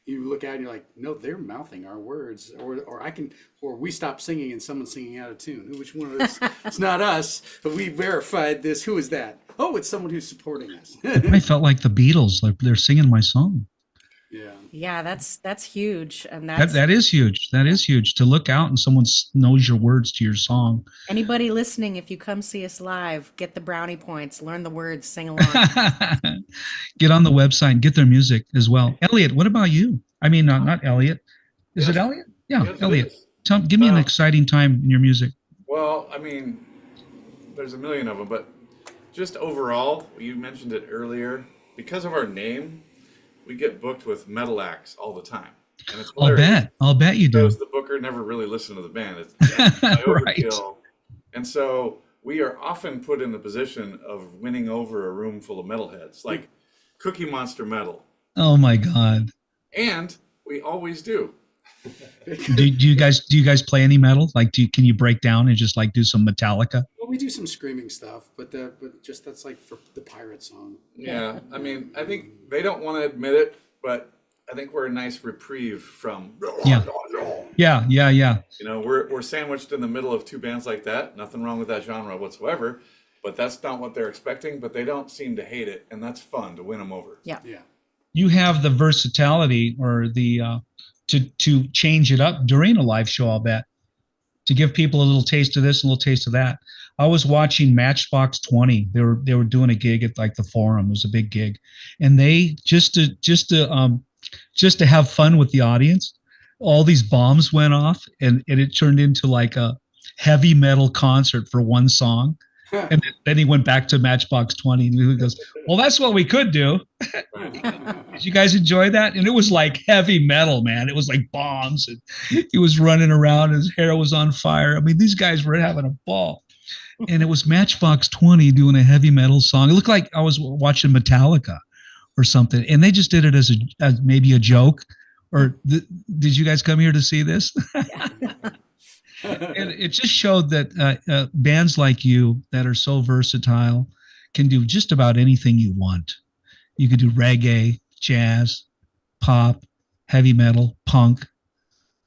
you look at it and you're like, no, they're mouthing our words, or we stop singing and someone's singing out of tune. Which one of us? It's not us, but we verified this. Who is that? Oh, it's someone who's supporting us. I felt like the Beatles, like they're singing my song. Yeah, that's huge, and that's That is huge. That is huge to look out and someone knows your words to your song. anybody listening. If you come see us live, get the brownie points, learn the words, sing along. Get on the website and get their music as well. Elliot, what about you? I mean, not Elliot. Is it Elliot? Yeah, Yes, it Elliot. is. Give me an exciting time in your music. Well, I mean, there's a million of them, but just overall, you mentioned it earlier, because of our name, we get booked with metal acts all the time. And it's hilarious. I'll bet you do. Because the booker never really listened to the band. It's Death by Overkill. And so we are often put in the position of winning over a room full of metalheads, like Cookie Monster metal. Oh my God. And we always do. do you guys play any metal? Like, can you break down and just like do some Metallica? Well, we do some screaming stuff, but just that's like for the pirate song. Yeah, I mean, I think they don't want to admit it, but I think we're a nice reprieve from. Yeah. You know, we're sandwiched in the middle of two bands like that. Nothing wrong with that genre whatsoever, but that's not what they're expecting. But they don't seem to hate it, and that's fun to win them over. Yeah. You have the versatility or the to change it up during a live show. I'll bet, to give people a little taste of this, a little taste of that. I was watching Matchbox 20. They were doing a gig at like the Forum. It was a big gig, and they just to have fun with the audience, all these bombs went off, and it turned into like a heavy metal concert for one song. And then he went back to Matchbox 20 and he goes, well, that's what we could do. Did you guys enjoy that? And it was like heavy metal, man. It was like bombs, and he was running around, his hair was on fire. I mean, these guys were having a ball. And it was Matchbox 20 doing a heavy metal song. It looked like I was watching Metallica or something. And they just did it as maybe a joke. Or did you guys come here to see this? And it just showed that bands like you that are so versatile can do just about anything you want. You could do reggae, jazz, pop, heavy metal, punk,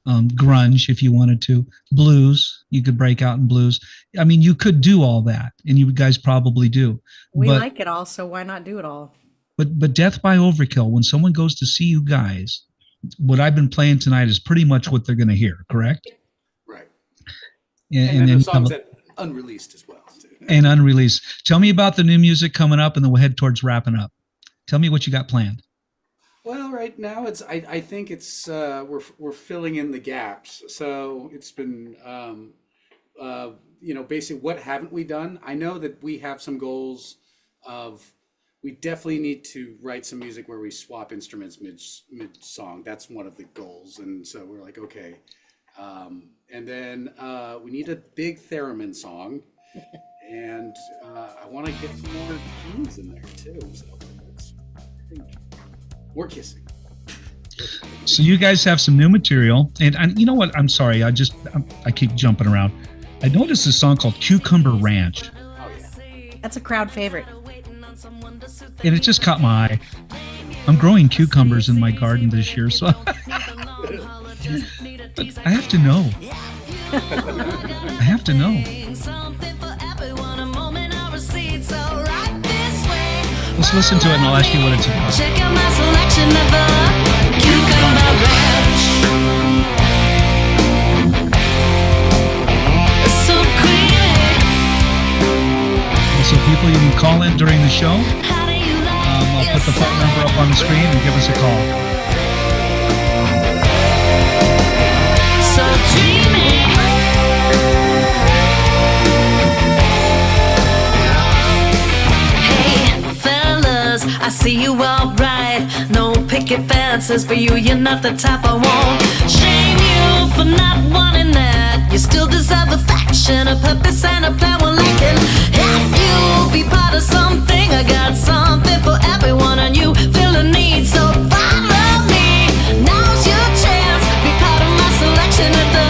grunge if you wanted to, blues. You could break out in blues. I mean, you could do all that, and you guys probably do. We like it all, so why not do it all? But Death by Overkill, when someone goes to see you guys, what I've been playing tonight is pretty much what they're going to hear, correct? Right. And then the songs that unreleased as well. Too. And unreleased. Tell me about the new music coming up, and then we'll head towards wrapping up. Tell me what you got planned. Well, right now I think it's we're filling in the gaps. So it's been basically what haven't we done? I know that we have some goals of we definitely need to write some music where we swap instruments mid song. That's one of the goals, and so we're like, okay. And then we need a big theremin song, and I want to get some more keys in there too. So I think we're kissing. So you guys have some new material, and you know what? I'm sorry, I keep jumping around. I noticed a song called Cucumber Ranch. Oh yeah, That's a crowd favorite. And it just caught my eye. I'm growing cucumbers in my garden this year, so but I have to know. I have to know. Let's listen to it and I'll ask you what it's about. Check out my selection of the Cucumber Ranch. It's so creamy. So people, you can call in during the show. I'll put the phone number up on the screen and give us a call. So dreamy. Hey fellas, I see you all right. No picket fences for you, you're not the type I want. Shame you for not wanting that. You still deserve affection, a purpose and a plan. Well, I can have you be part of something. I got something for everyone, and you feel a need, so follow me. Now's your chance, be part of my selection at the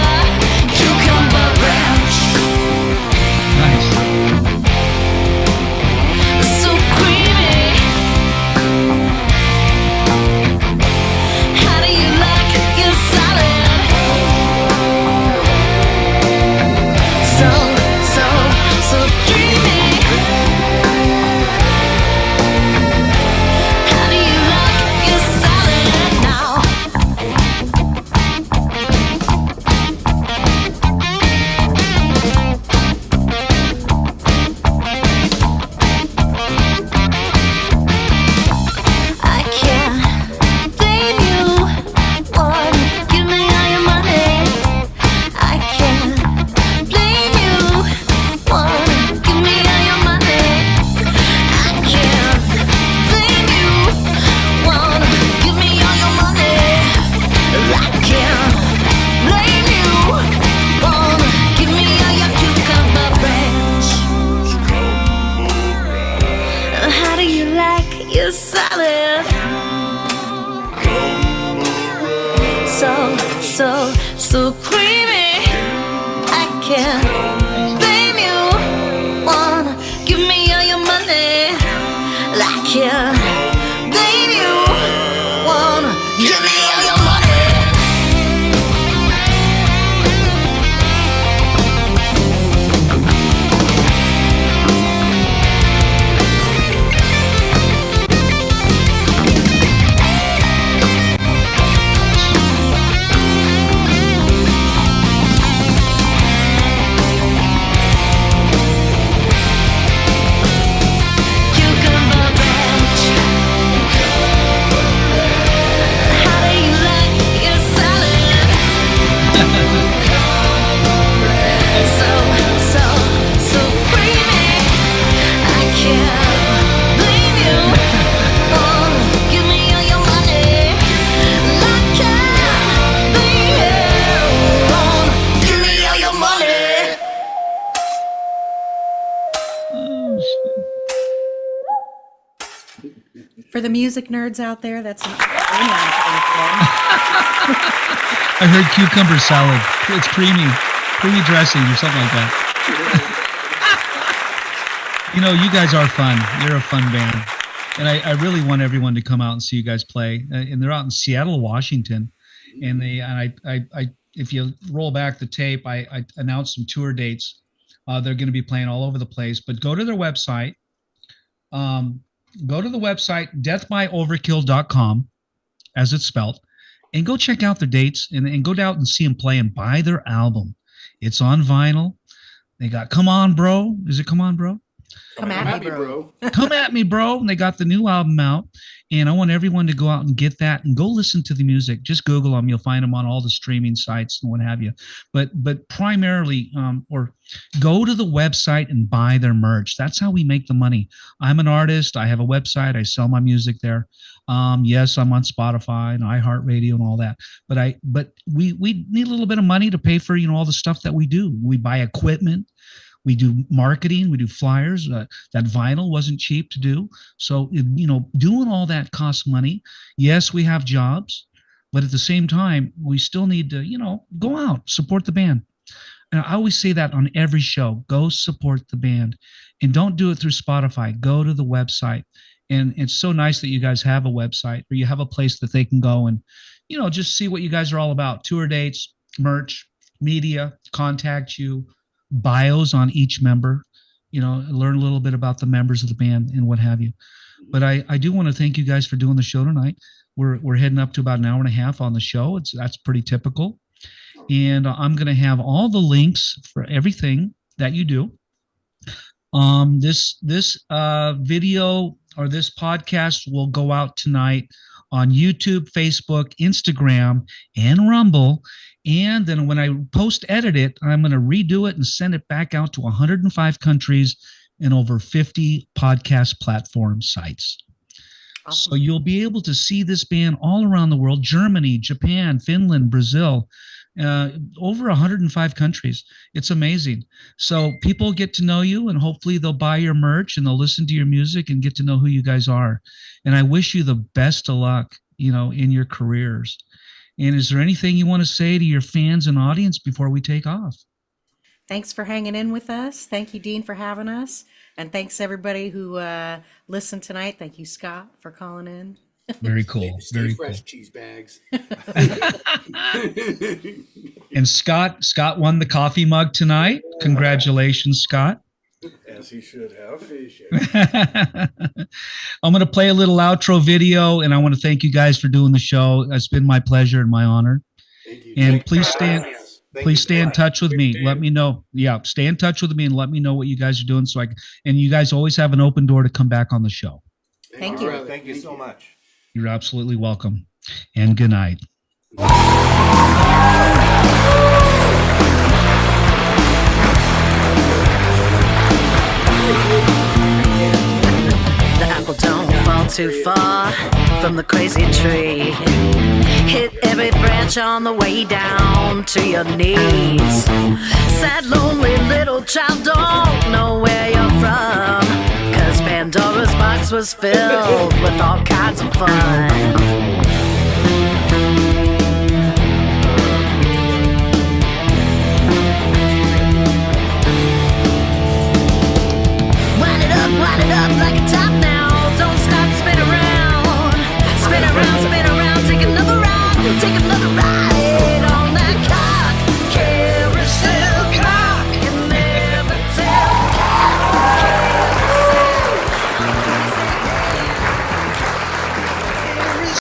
Cucumber Ranch. Nice. So creamy. How do you like your salad? So dreamy. you're solid. So creamy. I can't blame you. Wanna give me all your money. I can't blame you. Wanna give me all your money. For the music nerds out there, that's an I heard cucumber salad. It's creamy dressing or something like that. You know, you guys are fun. You're a fun band, and I really want everyone to come out and see you guys play. And they're out in Seattle, Washington, and if you roll back the tape, I announced some tour dates. They're going to be playing all over the place, but go to their website. Go to the website, deathbyoverkill.com, as it's spelled, and go check out their dates and go down and see them play and buy their album. It's on vinyl. They got Come On Bro. Is it Come On Bro? Come at me, bro. Come at me, bro. And they got the new album out. And I want everyone to go out and get that and go listen to the music. Just Google them. You'll find them on all the streaming sites and what have you. But primarily, or go to the website and buy their merch. That's how we make the money. I'm an artist. I have a website. I sell my music there. Yes, I'm on Spotify and iHeartRadio and all that. But we need a little bit of money to pay for, all the stuff that we do. We buy equipment. We do marketing, we do flyers. That vinyl wasn't cheap to do. So, doing all that costs money. Yes, we have jobs, but at the same time, we still need to, go out, support the band. And I always say that on every show, go support the band, and don't do it through Spotify. Go to the website. And it's so nice that you guys have a website where you have a place that they can go and, just see what you guys are all about. Tour dates, merch, media, contact you, bios on each member, learn a little bit about the members of the band and what have you. But I do want to thank you guys for doing the show tonight. We're heading up to about an hour and a half on the show. That's pretty typical. And I'm going to have all the links for everything that you do. This video or this podcast will go out tonight on YouTube, Facebook, Instagram, and Rumble. And then when I post-edit it, I'm going to redo it and send it back out to 105 countries and over 50 podcast platform sites. Awesome. So you'll be able to see this band all around the world: Germany, Japan, Finland, Brazil, over 105 countries. It's amazing. So people get to know you, and hopefully they'll buy your merch and they'll listen to your music and get to know who you guys are. And I wish you the best of luck, in your careers. And is there anything you want to say to your fans and audience before we take off? Thanks for hanging in with us. Thank you, Dean, for having us. And thanks everybody who listened tonight. Thank you, Scott, for calling in. Very cool. Stay fresh, cheese bags. And Scott won the coffee mug tonight. Congratulations, Scott. As he should have. I'm going to play a little outro video, and I want to thank you guys for doing the show. It's been my pleasure and my honor. Thank you. And please stay in touch with me. Let me know. Yeah, stay in touch with me and let me know what you guys are doing. And you guys always have an open door to come back on the show. Thank you. Thank you so much. You're absolutely welcome. And good night. The apple don't fall too far from the crazy tree. Hit every branch on the way down to your knees. Sad, lonely little child, don't know where you're from, 'cause Pandora's box was filled with all kinds of fun.